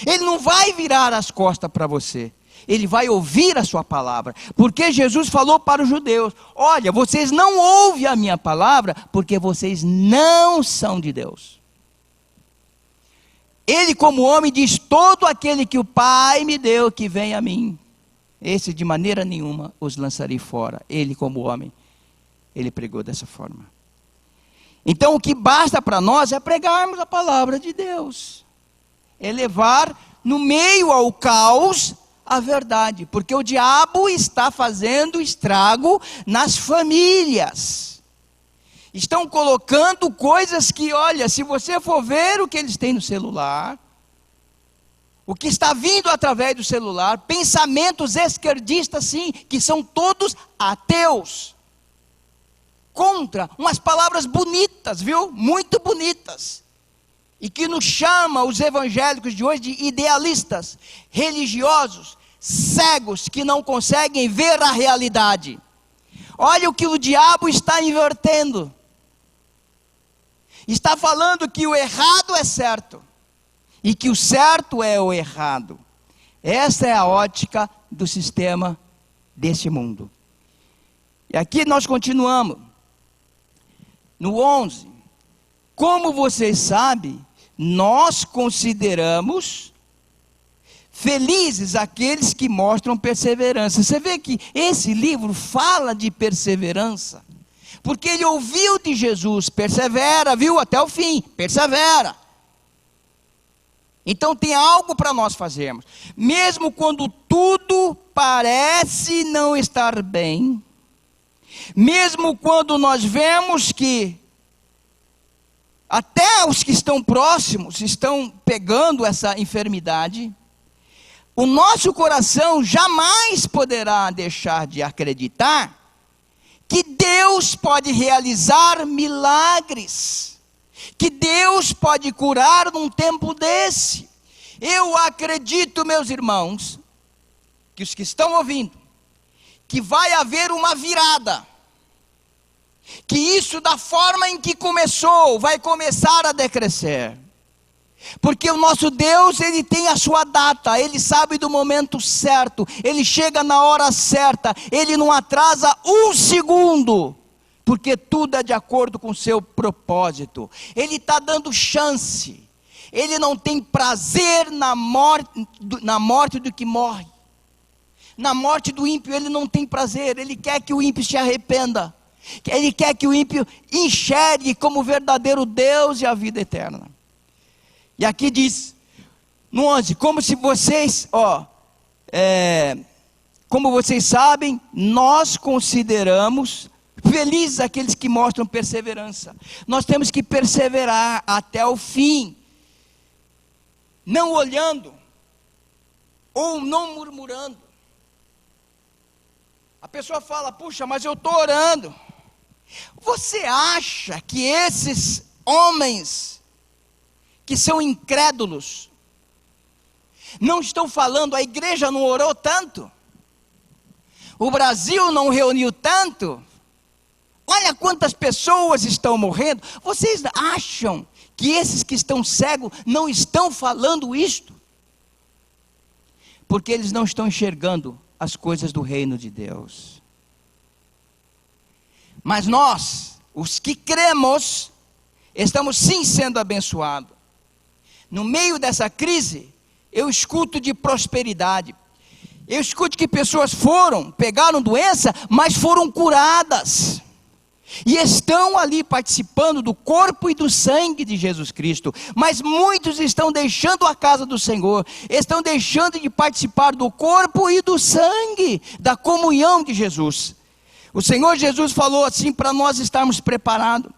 Ele não vai virar as costas para você. Ele vai ouvir a sua palavra, porque Jesus falou para os judeus, olha, vocês não ouvem a minha palavra, porque vocês não são de Deus. Ele como homem diz, todo aquele que o Pai me deu, que vem a mim, esse de maneira nenhuma os lançarei fora. Ele como homem, ele pregou dessa forma. Então o que basta para nós é pregarmos a palavra de Deus, é levar no meio ao caos a verdade, porque o diabo está fazendo estrago nas famílias. Estão colocando coisas que, olha, se você for ver o que eles têm no celular, o que está vindo através do celular, pensamentos esquerdistas, sim, que são todos ateus. Contra umas palavras bonitas, viu? Muito bonitas. E que nos chama, os evangélicos de hoje, de idealistas, religiosos, cegos, que não conseguem ver a realidade. Olha o que o diabo está invertendo. Está falando que o errado é certo, e que o certo é o errado. Essa é a ótica do sistema desse mundo. E aqui nós continuamos. No 11. Como vocês sabem, nós consideramos Felizes aqueles que mostram perseverança. Você vê que esse livro fala de perseverança, porque ele ouviu de Jesus: persevera, viu, até o fim, persevera. Então tem algo para nós fazermos, mesmo quando tudo parece não estar bem, mesmo quando nós vemos que até os que estão próximos estão pegando essa enfermidade, o nosso coração jamais poderá deixar de acreditar que Deus pode realizar milagres, que Deus pode curar num tempo desse. Eu acredito, meus irmãos, que os que estão ouvindo, que vai haver uma virada, que isso da forma em que começou, vai começar a decrescer. Porque o nosso Deus, Ele tem a sua data, Ele sabe do momento certo, Ele chega na hora certa, Ele não atrasa um segundo, porque tudo é de acordo com o seu propósito. Ele está dando chance, Ele não tem prazer na morte do que morre. Na morte do ímpio Ele não tem prazer, Ele quer que o ímpio se arrependa, Ele quer que o ímpio enxergue como verdadeiro Deus e a vida eterna. E aqui diz, no 11, como se vocês, como vocês sabem, nós consideramos felizes aqueles que mostram perseverança. Nós temos que perseverar até o fim, não olhando, ou não murmurando. A pessoa fala: puxa, mas eu estou orando. Você acha que esses homens que são incrédulos não estão falando, a igreja não orou tanto, o Brasil não reuniu tanto, olha quantas pessoas estão morrendo? Vocês acham que esses que estão cegos não estão falando isto? Porque eles não estão enxergando as coisas do reino de Deus. Mas nós, os que cremos, estamos sim sendo abençoados. No meio dessa crise, eu escuto de prosperidade. Eu escuto que pessoas pegaram doença, mas foram curadas. E estão ali participando do corpo e do sangue de Jesus Cristo. Mas muitos estão deixando a casa do Senhor, estão deixando de participar do corpo e do sangue, da comunhão de Jesus. O Senhor Jesus falou assim para nós estarmos preparados,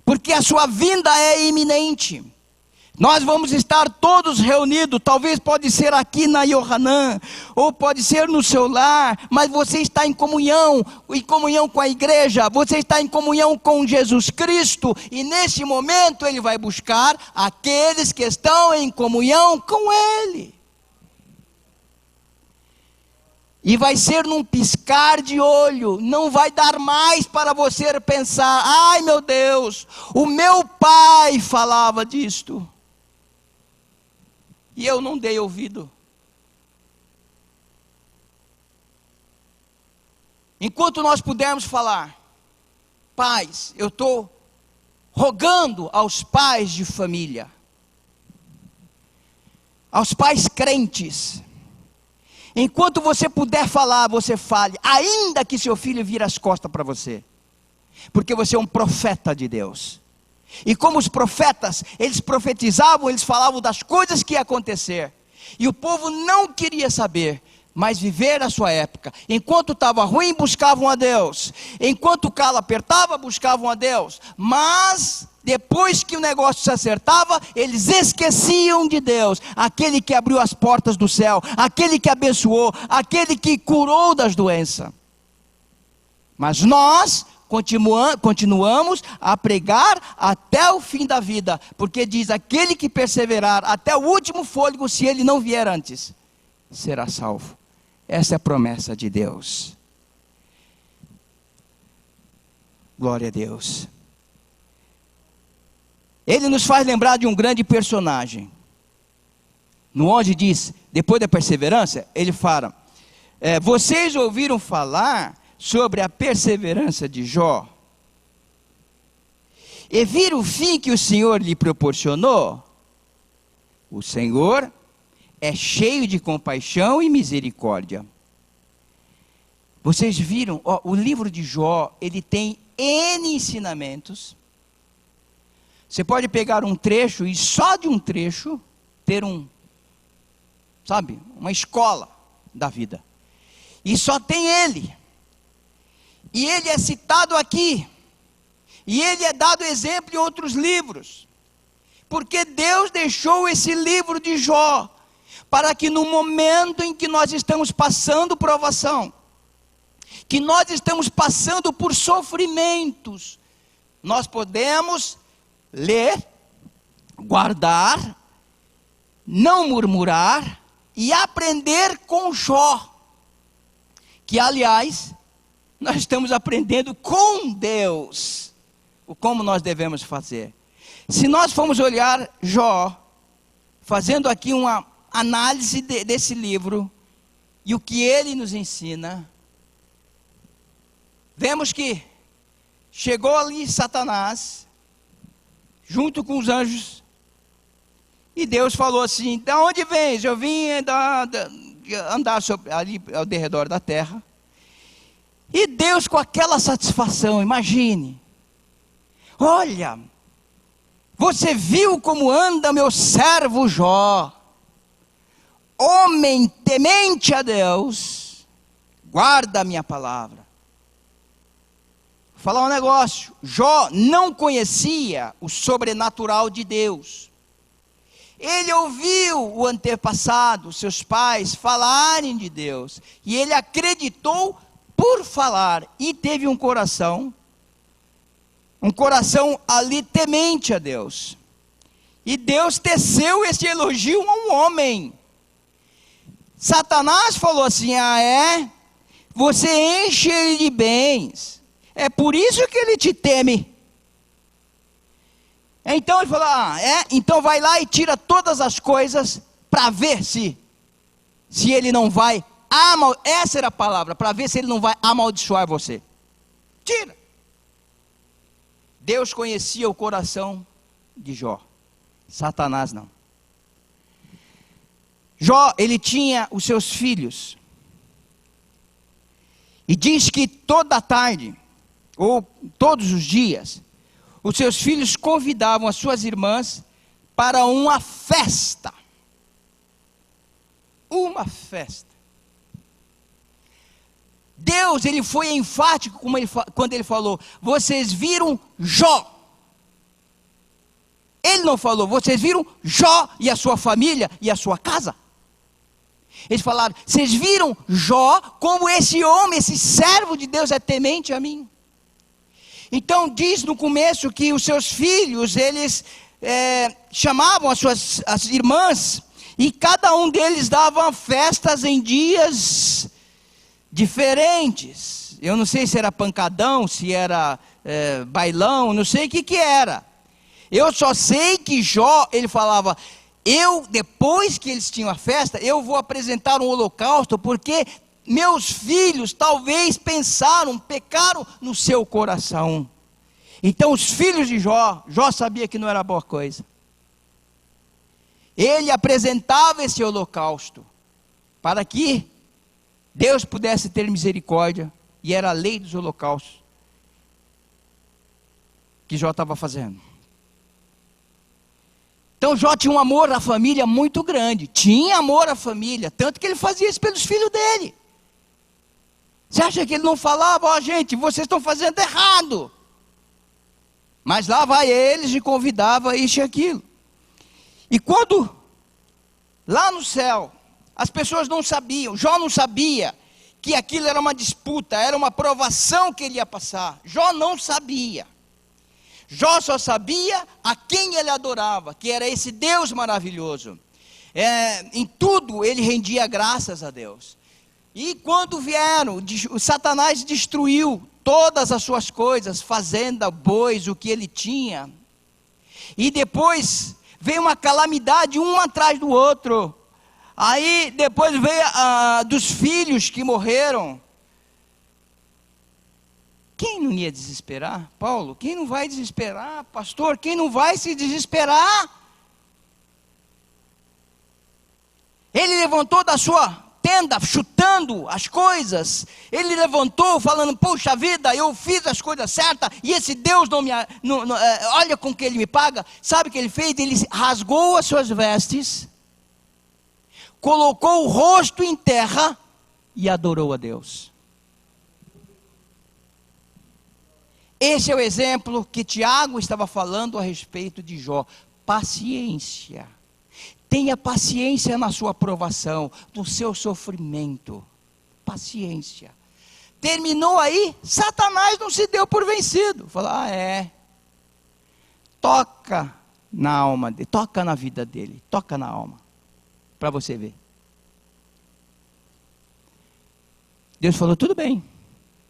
porque a sua vinda é iminente. Nós vamos estar todos reunidos, talvez pode ser aqui na Yohanan, ou pode ser no seu lar, mas você está em comunhão com a igreja, você está em comunhão com Jesus Cristo, e nesse momento Ele vai buscar aqueles que estão em comunhão com Ele. E vai ser num piscar de olho, não vai dar mais para você pensar: ai meu Deus, o meu pai falava disto, e eu não dei ouvido. Enquanto nós pudermos falar: pais, eu estou rogando aos pais de família, aos pais crentes, enquanto você puder falar, você fale, ainda que seu filho vire as costas para você, porque você é um profeta de Deus. E como os profetas, eles profetizavam, eles falavam das coisas que ia acontecer, e o povo não queria saber, mas viver a sua época. Enquanto estava ruim, buscavam a Deus, enquanto o calo apertava, buscavam a Deus, mas depois que o negócio se acertava, eles esqueciam de Deus, aquele que abriu as portas do céu, aquele que abençoou, aquele que curou das doenças. Mas nós continuamos a pregar até o fim da vida, porque diz: aquele que perseverar até o último fôlego, se ele não vier antes, será salvo. Essa é a promessa de Deus. Glória a Deus. Ele nos faz lembrar de um grande personagem. No 11 diz, depois da perseverança, ele fala: vocês ouviram falar sobre a perseverança de Jó, e viram o fim que o Senhor lhe proporcionou? O Senhor é cheio de compaixão e misericórdia. Vocês viram, ó, o livro de Jó, ele tem N ensinamentos. Você pode pegar um trecho e só de um trecho ter uma escola da vida. E só tem ele. E ele é citado aqui. E ele é dado exemplo em outros livros. Porque Deus deixou esse livro de Jó para que no momento em que nós estamos passando provação, que nós estamos passando por sofrimentos, nós podemos ler, guardar, não murmurar e aprender com Jó. Que, aliás, nós estamos aprendendo com Deus como nós devemos fazer. Se nós formos olhar Jó, fazendo aqui uma análise desse livro, e o que ele nos ensina, vemos que chegou ali Satanás, junto com os anjos, e Deus falou assim: de onde vens? Eu vim andar ali ao redor da terra. E Deus, com aquela satisfação, imagine, olha, você viu como anda meu servo Jó, homem temente a Deus, guarda a minha palavra. Vou falar um negócio, Jó não conhecia o sobrenatural de Deus. Ele ouviu o antepassado, seus pais, falarem de Deus, e ele acreditou por falar, e teve um coração ali temente a Deus. E Deus teceu esse elogio a um homem. Satanás falou assim: ah, é? Você enche ele de bens, é por isso que ele te teme. Então ele falou: ah, é? Então vai lá e tira todas as coisas para ver se ele não vai essa era a palavra, para ver se ele não vai amaldiçoar você. Tira. Deus conhecia o coração de Jó, Satanás não. Jó, ele tinha os seus filhos, e diz que toda tarde, ou todos os dias, os seus filhos convidavam as suas irmãs para uma festa. Uma festa. Deus, ele foi enfático quando ele falou: vocês viram Jó. Ele não falou: vocês viram Jó e a sua família e a sua casa. Eles falaram: vocês viram Jó, como esse homem, esse servo de Deus é temente a mim. Então diz no começo que os seus filhos, eles chamavam as irmãs, e cada um deles dava festas em dias diferentes. Eu não sei se era pancadão, se era bailão, não sei o que era. Eu só sei que Jó, ele falava: depois que eles tinham a festa, eu vou apresentar um holocausto, porque meus filhos talvez pecaram no seu coração. Então os filhos de Jó sabia que não era boa coisa. Ele apresentava esse holocausto, para que Deus pudesse ter misericórdia, e era a lei dos holocaustos que Jó estava fazendo. Então Jó tinha um amor à família muito grande, tinha amor à família, tanto que ele fazia isso pelos filhos dele. Você acha que ele não falava: ó, gente, vocês estão fazendo errado? Mas lá vai eles e convidava isso e aquilo. E quando, lá no céu, as pessoas não sabiam, Jó não sabia que aquilo era uma disputa, era uma provação que ele ia passar. Jó não sabia. Jó só sabia a quem ele adorava, que era esse Deus maravilhoso. Em tudo ele rendia graças a Deus. E quando vieram, o Satanás destruiu todas as suas coisas, fazenda, bois, o que ele tinha. E depois veio uma calamidade, um atrás do outro. Aí depois veio dos filhos que morreram. Quem não ia desesperar? Paulo, quem não vai desesperar? Pastor, quem não vai se desesperar? levantou da sua tenda, chutando as coisas. Ele levantou falando, poxa vida, eu fiz as coisas certas, e esse Deus olha com que ele me paga. Sabe o que ele fez? Ele rasgou as suas vestes, colocou o rosto em terra e adorou a Deus. Esse é o exemplo que Tiago estava falando a respeito de Jó. Paciência. Tenha paciência na sua provação, no seu sofrimento. Paciência. Terminou aí, Satanás não se deu por vencido. Falou, toca na alma dele, toca na vida dele, toca na alma. Para você ver. Deus falou, tudo bem,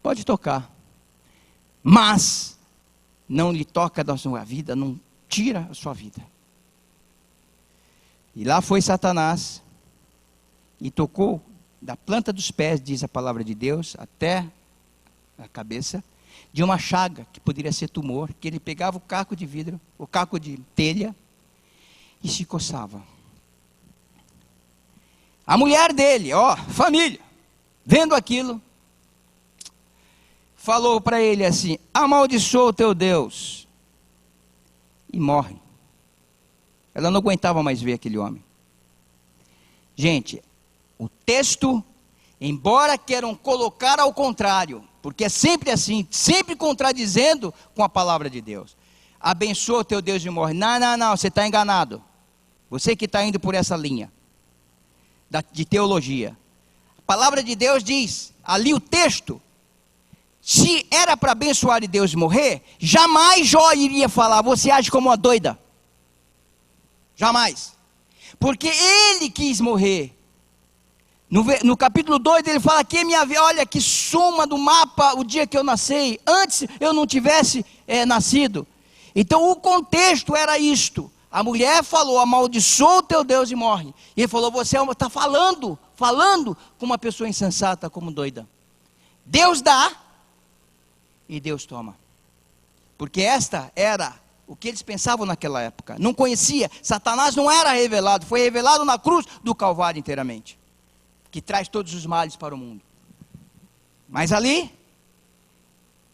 pode tocar. Mas, não lhe toca da sua vida, não tira a sua vida. E lá foi Satanás, e tocou da planta dos pés, diz a palavra de Deus, até a cabeça, de uma chaga, que poderia ser tumor, que ele pegava o caco de vidro, o caco de telha, e se coçava. A mulher dele, família, vendo aquilo, falou para ele assim, amaldiçoa o teu Deus, e morre. Ela não aguentava mais ver aquele homem. Gente, o texto, embora queiram colocar ao contrário, porque é sempre assim, sempre contradizendo com a palavra de Deus. Abençoa o teu Deus e morre. Não, você está enganado. Você que está indo por essa linha de teologia. A palavra de Deus diz, ali o texto, se era para abençoar e Deus morrer, jamais Jó iria falar, você age como uma doida. Jamais. Porque ele quis morrer. No capítulo 2 ele fala que olha que suma do mapa o dia que eu nasci. Antes eu não tivesse nascido. Então o contexto era isto. A mulher falou, amaldiçoa o teu Deus e morre. E ele falou, você está falando com uma pessoa insensata, como doida. Deus dá e Deus toma. Porque esta era o que eles pensavam naquela época. Não conhecia. Satanás não era revelado. Foi revelado na cruz do Calvário inteiramente. Que traz todos os males para o mundo. Mas ali,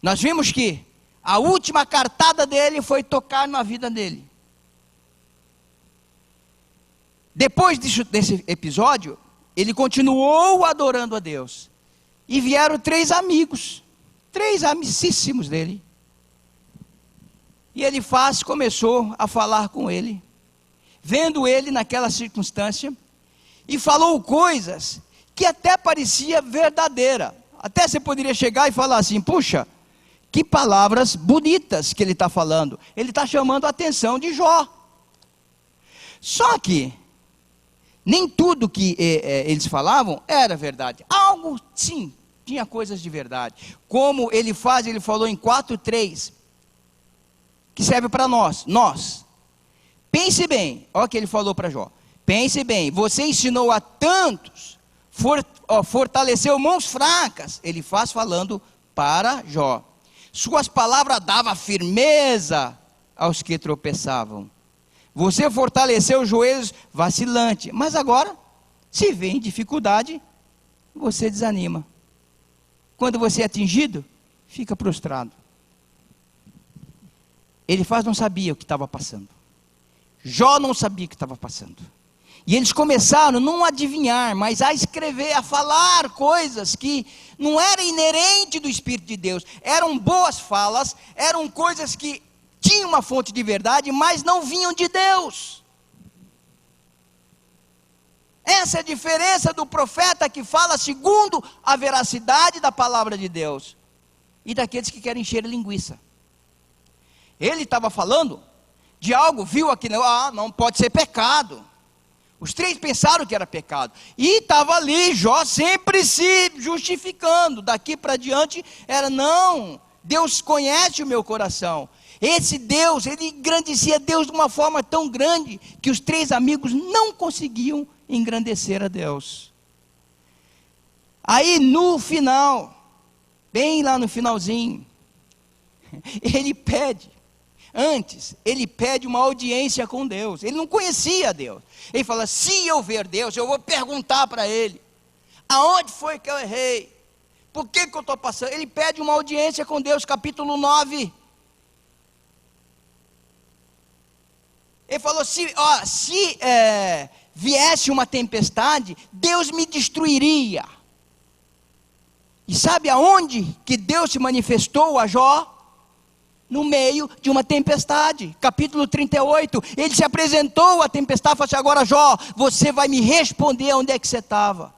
nós vimos que a última cartada dele foi tocar na vida dele. Depois desse episódio, ele continuou adorando a Deus. E vieram 3 amigos. 3 amicíssimos dele. E ele começou a falar com ele, vendo ele naquela circunstância, e falou coisas que até parecia verdadeira. Até você poderia chegar e falar assim, puxa, que palavras bonitas que ele está falando. Ele está chamando a atenção de Jó. Só que, nem tudo que eles falavam era verdade. Algo, sim, tinha coisas de verdade. Como ele falou em 4:3, que serve para nós. Pense bem, olha o que ele falou para Jó. Pense bem, você ensinou a tantos, fortaleceu mãos fracas. Ele falando para Jó. Suas palavras davam firmeza aos que tropeçavam. Você fortaleceu os joelhos vacilantes. Mas agora, se vem dificuldade, você desanima. Quando você é atingido, fica prostrado. Ele não sabia o que estava passando. Jó não sabia o que estava passando. E eles começaram não a adivinhar, mas a escrever, a falar coisas que não eram inerentes do Espírito de Deus. Eram boas falas, eram coisas que tinham uma fonte de verdade, mas não vinham de Deus. Essa é a diferença do profeta que fala segundo a veracidade da palavra de Deus, e daqueles que querem encher linguiça. Ele estava falando de algo, viu aqui, não pode ser pecado. Os 3 pensaram que era pecado. E estava ali, Jó sempre se justificando. Daqui para diante era, não, Deus conhece o meu coração. Esse Deus, ele engrandecia Deus de uma forma tão grande, que os 3 amigos não conseguiam engrandecer a Deus. Aí no final, bem lá no finalzinho, ele pede, Antes, ele pede uma audiência com Deus. Ele não conhecia Deus. Ele fala, se eu ver Deus, eu vou perguntar para ele. Aonde foi que eu errei? Por que eu estou passando? Ele pede uma audiência com Deus, capítulo 9. Ele falou, se viesse uma tempestade, Deus me destruiria. E sabe aonde que Deus se manifestou a Jó? No meio de uma tempestade, capítulo 38, ele se apresentou à tempestade e falou assim, agora Jó, você vai me responder onde é que você estava.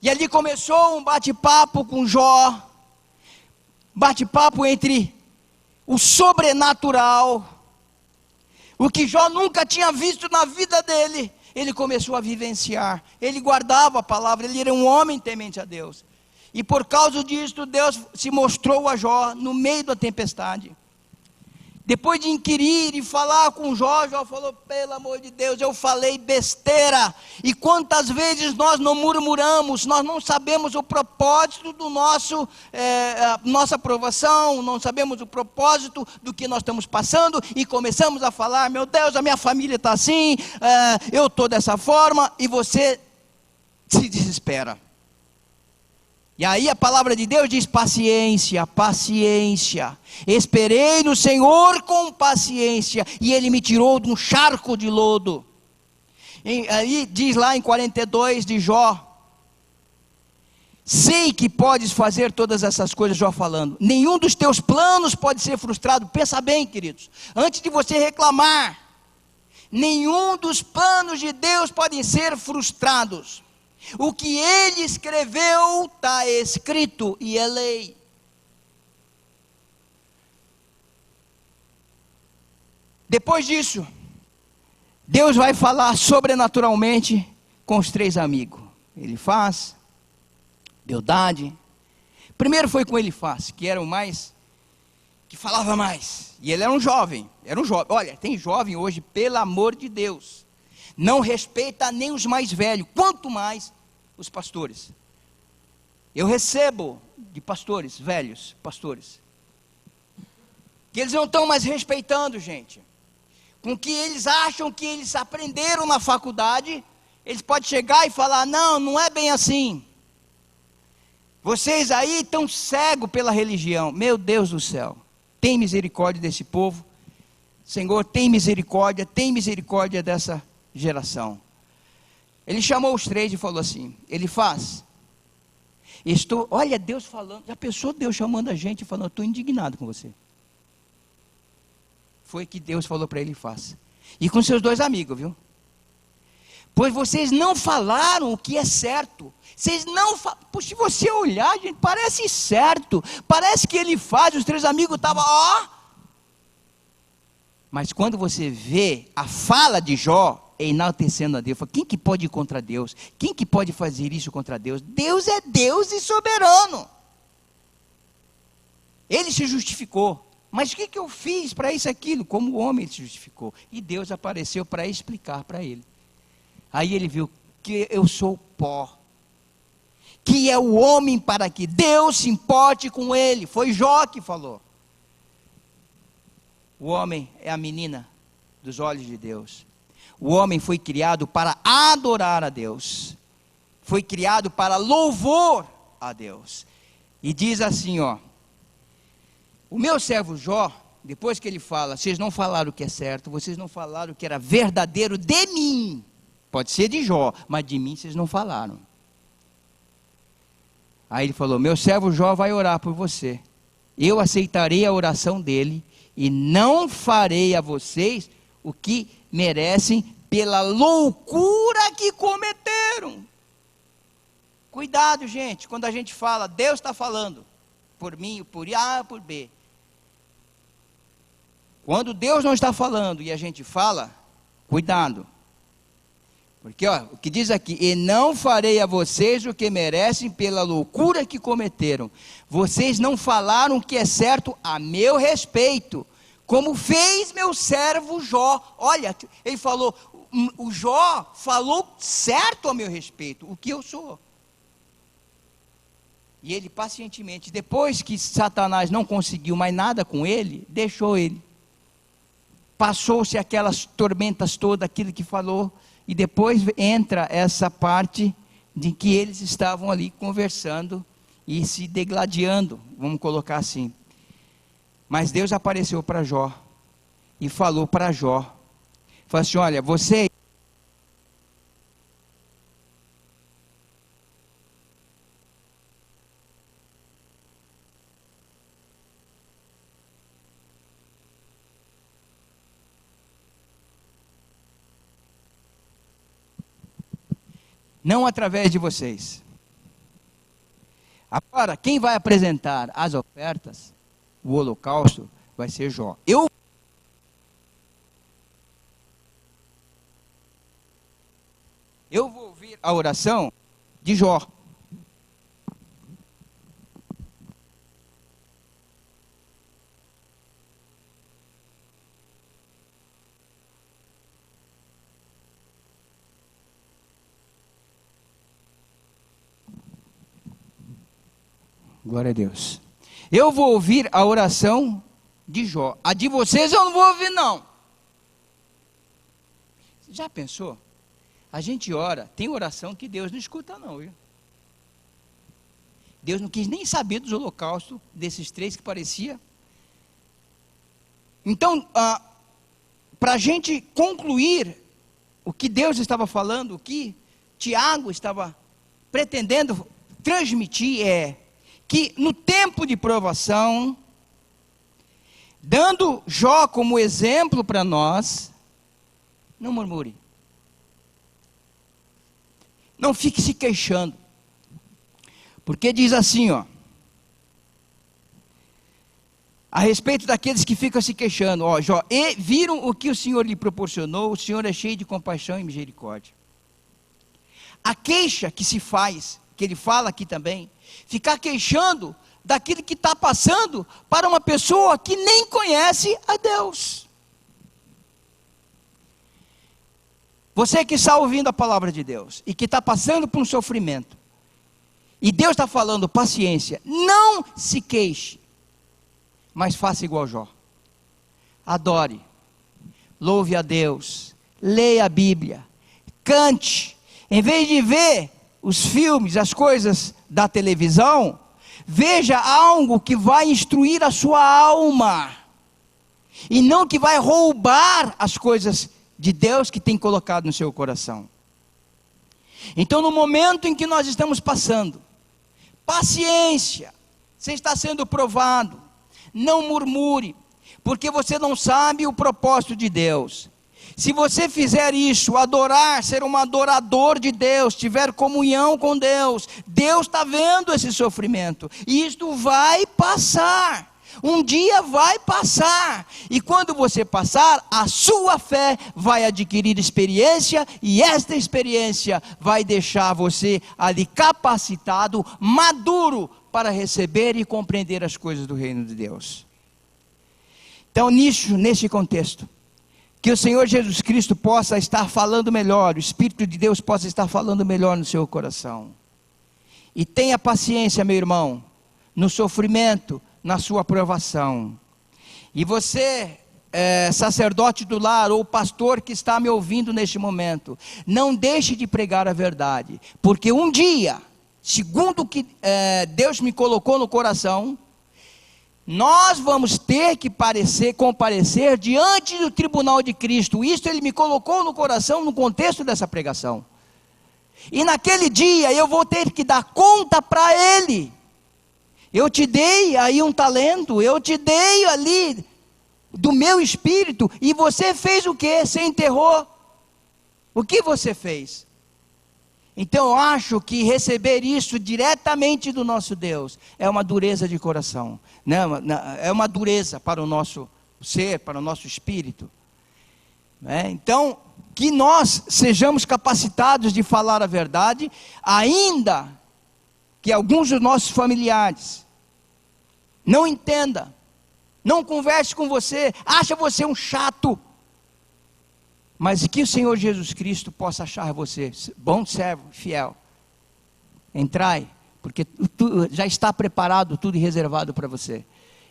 E ali começou um bate-papo com Jó, bate-papo entre o sobrenatural, o que Jó nunca tinha visto na vida dele, ele começou a vivenciar, ele guardava a palavra, ele era um homem temente a Deus. E por causa disso, Deus se mostrou a Jó no meio da tempestade. Depois de inquirir e falar com Jó, Jó falou, pelo amor de Deus, eu falei besteira. E quantas vezes nós não murmuramos, nós não sabemos o propósito do nossa aprovação, não sabemos o propósito do que nós estamos passando, e começamos a falar, meu Deus, a minha família está assim, eu estou dessa forma, e você se desespera. E aí a palavra de Deus diz, paciência, paciência, esperei no Senhor com paciência, e Ele me tirou de um charco de lodo. E aí diz lá em 42 de Jó, sei que podes fazer todas essas coisas, Jó falando, nenhum dos teus planos pode ser frustrado. Pensa bem, queridos, antes de você reclamar, nenhum dos planos de Deus podem ser frustrados. O que ele escreveu está escrito e é lei. Depois disso, Deus vai falar sobrenaturalmente com os 3 amigos. Elifaz, Bildade. Primeiro foi com Elifaz, que era o mais, que falava mais. E ele era um jovem. Olha, tem jovem hoje, pelo amor de Deus. Não respeita nem os mais velhos, quanto mais os pastores. Eu recebo de pastores, velhos pastores, que eles não estão mais respeitando, gente. Com que eles acham que eles aprenderam na faculdade, eles podem chegar e falar, não é bem assim. Vocês aí estão cegos pela religião. Meu Deus do céu, tem misericórdia desse povo. Senhor, tem misericórdia dessa geração. Ele chamou os 3 e falou assim, Elifaz, olha Deus falando, já pensou Deus chamando a gente e falando, estou indignado com você. Foi que Deus falou para Elifaz, e com seus 2 amigos, viu? Pois vocês não falaram o que é certo, se você olhar, gente, parece certo, parece que Elifaz, os 3 amigos estavam, mas quando você vê a fala de Jó, enaltecendo a Deus, fala, quem que pode ir contra Deus? Quem que pode fazer isso contra Deus? Deus é Deus e soberano. Ele se justificou, mas o que eu fiz para isso, aquilo? Como homem ele se justificou, e Deus apareceu para explicar para ele. Aí ele viu que eu sou pó, que é o homem para que Deus se importe com ele. Foi Jó que falou. O homem é a menina dos olhos de Deus. O homem foi criado para adorar a Deus. Foi criado para louvor a Deus. E diz assim, o meu servo Jó, depois que ele fala, vocês não falaram o que é certo, vocês não falaram o que era verdadeiro de mim. Pode ser de Jó, mas de mim vocês não falaram. Aí ele falou, meu servo Jó vai orar por você. Eu aceitarei a oração dele e não farei a vocês o que merecem pela loucura que cometeram. Cuidado, gente, quando a gente fala, Deus está falando por mim, por A, por B. Quando Deus não está falando e a gente fala, cuidado. Porque o que diz aqui, e não farei a vocês o que merecem pela loucura que cometeram. Vocês não falaram o que é certo a meu respeito, como fez meu servo Jó. Olha, ele falou, o Jó falou certo a meu respeito, o que eu sou. E ele pacientemente, depois que Satanás não conseguiu mais nada com ele, deixou ele. Passou-se aquelas tormentas todas, aquilo que falou, e depois entra essa parte de que eles estavam ali conversando e se degladiando, vamos colocar assim. Mas Deus apareceu para Jó e falou para Jó, falou assim, olha, você... Não através de vocês. Agora, quem vai apresentar as ofertas, o holocausto, vai ser Jó. Eu vou ouvir a oração de Jó. Glória a Deus. Eu vou ouvir a oração de Jó. A de vocês eu não vou ouvir, não. Já pensou? A gente ora, tem oração que Deus não escuta, não, viu? Deus não quis nem saber dos holocaustos, desses 3 que parecia. Então, para a gente concluir o que Deus estava falando, o que Tiago estava pretendendo transmitir que no tempo de provação, dando Jó como exemplo para nós, não murmure. Não fique se queixando. Porque diz assim, ó, a respeito daqueles que ficam se queixando, ó, Jó, e viram o que o Senhor lhe proporcionou, o Senhor é cheio de compaixão e misericórdia. A queixa que se faz, que ele fala aqui também, ficar queixando daquilo que está passando para uma pessoa que nem conhece a Deus. Você que está ouvindo a palavra de Deus e que está passando por um sofrimento, e Deus está falando paciência, não se queixe, mas faça igual Jó. Adore, louve a Deus, leia a Bíblia, cante, em vez de ver os filmes, as coisas da televisão, veja algo que vai instruir a sua alma, e não que vai roubar as coisas de Deus que tem colocado no seu coração. Então, no momento em que nós estamos passando, paciência, você está sendo provado, não murmure, porque você não sabe o propósito de Deus. Se você fizer isso, adorar, ser um adorador de Deus, tiver comunhão com Deus, Deus está vendo esse sofrimento, e isto vai passar. Um dia vai passar, e quando você passar, a sua fé vai adquirir experiência, e esta experiência vai deixar você ali capacitado, maduro, para receber e compreender as coisas do reino de Deus. Então, nesse contexto, que o Senhor Jesus Cristo possa estar falando melhor, o Espírito de Deus possa estar falando melhor no seu coração. E tenha paciência, meu irmão, no sofrimento, na sua provação. E você, sacerdote do lar, ou pastor que está me ouvindo neste momento, não deixe de pregar a verdade, porque um dia, segundo o que Deus me colocou no coração, nós vamos ter que comparecer diante do tribunal de Cristo. Isto Ele me colocou no coração no contexto dessa pregação. E naquele dia eu vou ter que dar conta para Ele. Eu te dei aí um talento, eu te dei ali do meu espírito, e você fez o quê? Você enterrou. O que você fez? Então eu acho que receber isso diretamente do nosso Deus é uma dureza de coração, é uma dureza para o nosso ser, para o nosso espírito. Então, que nós sejamos capacitados de falar a verdade, ainda que alguns dos nossos familiares não entenda, não converse com você, acha você um chato, mas que o Senhor Jesus Cristo possa achar você bom servo, fiel. Entrai, porque já está preparado tudo e reservado para você.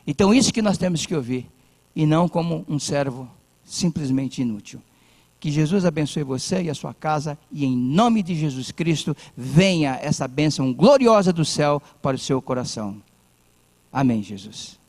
Então isso que nós temos que ouvir, e não como um servo simplesmente inútil. Que Jesus abençoe você e a sua casa, e em nome de Jesus Cristo, venha essa bênção gloriosa do céu para o seu coração. Amém, Jesus.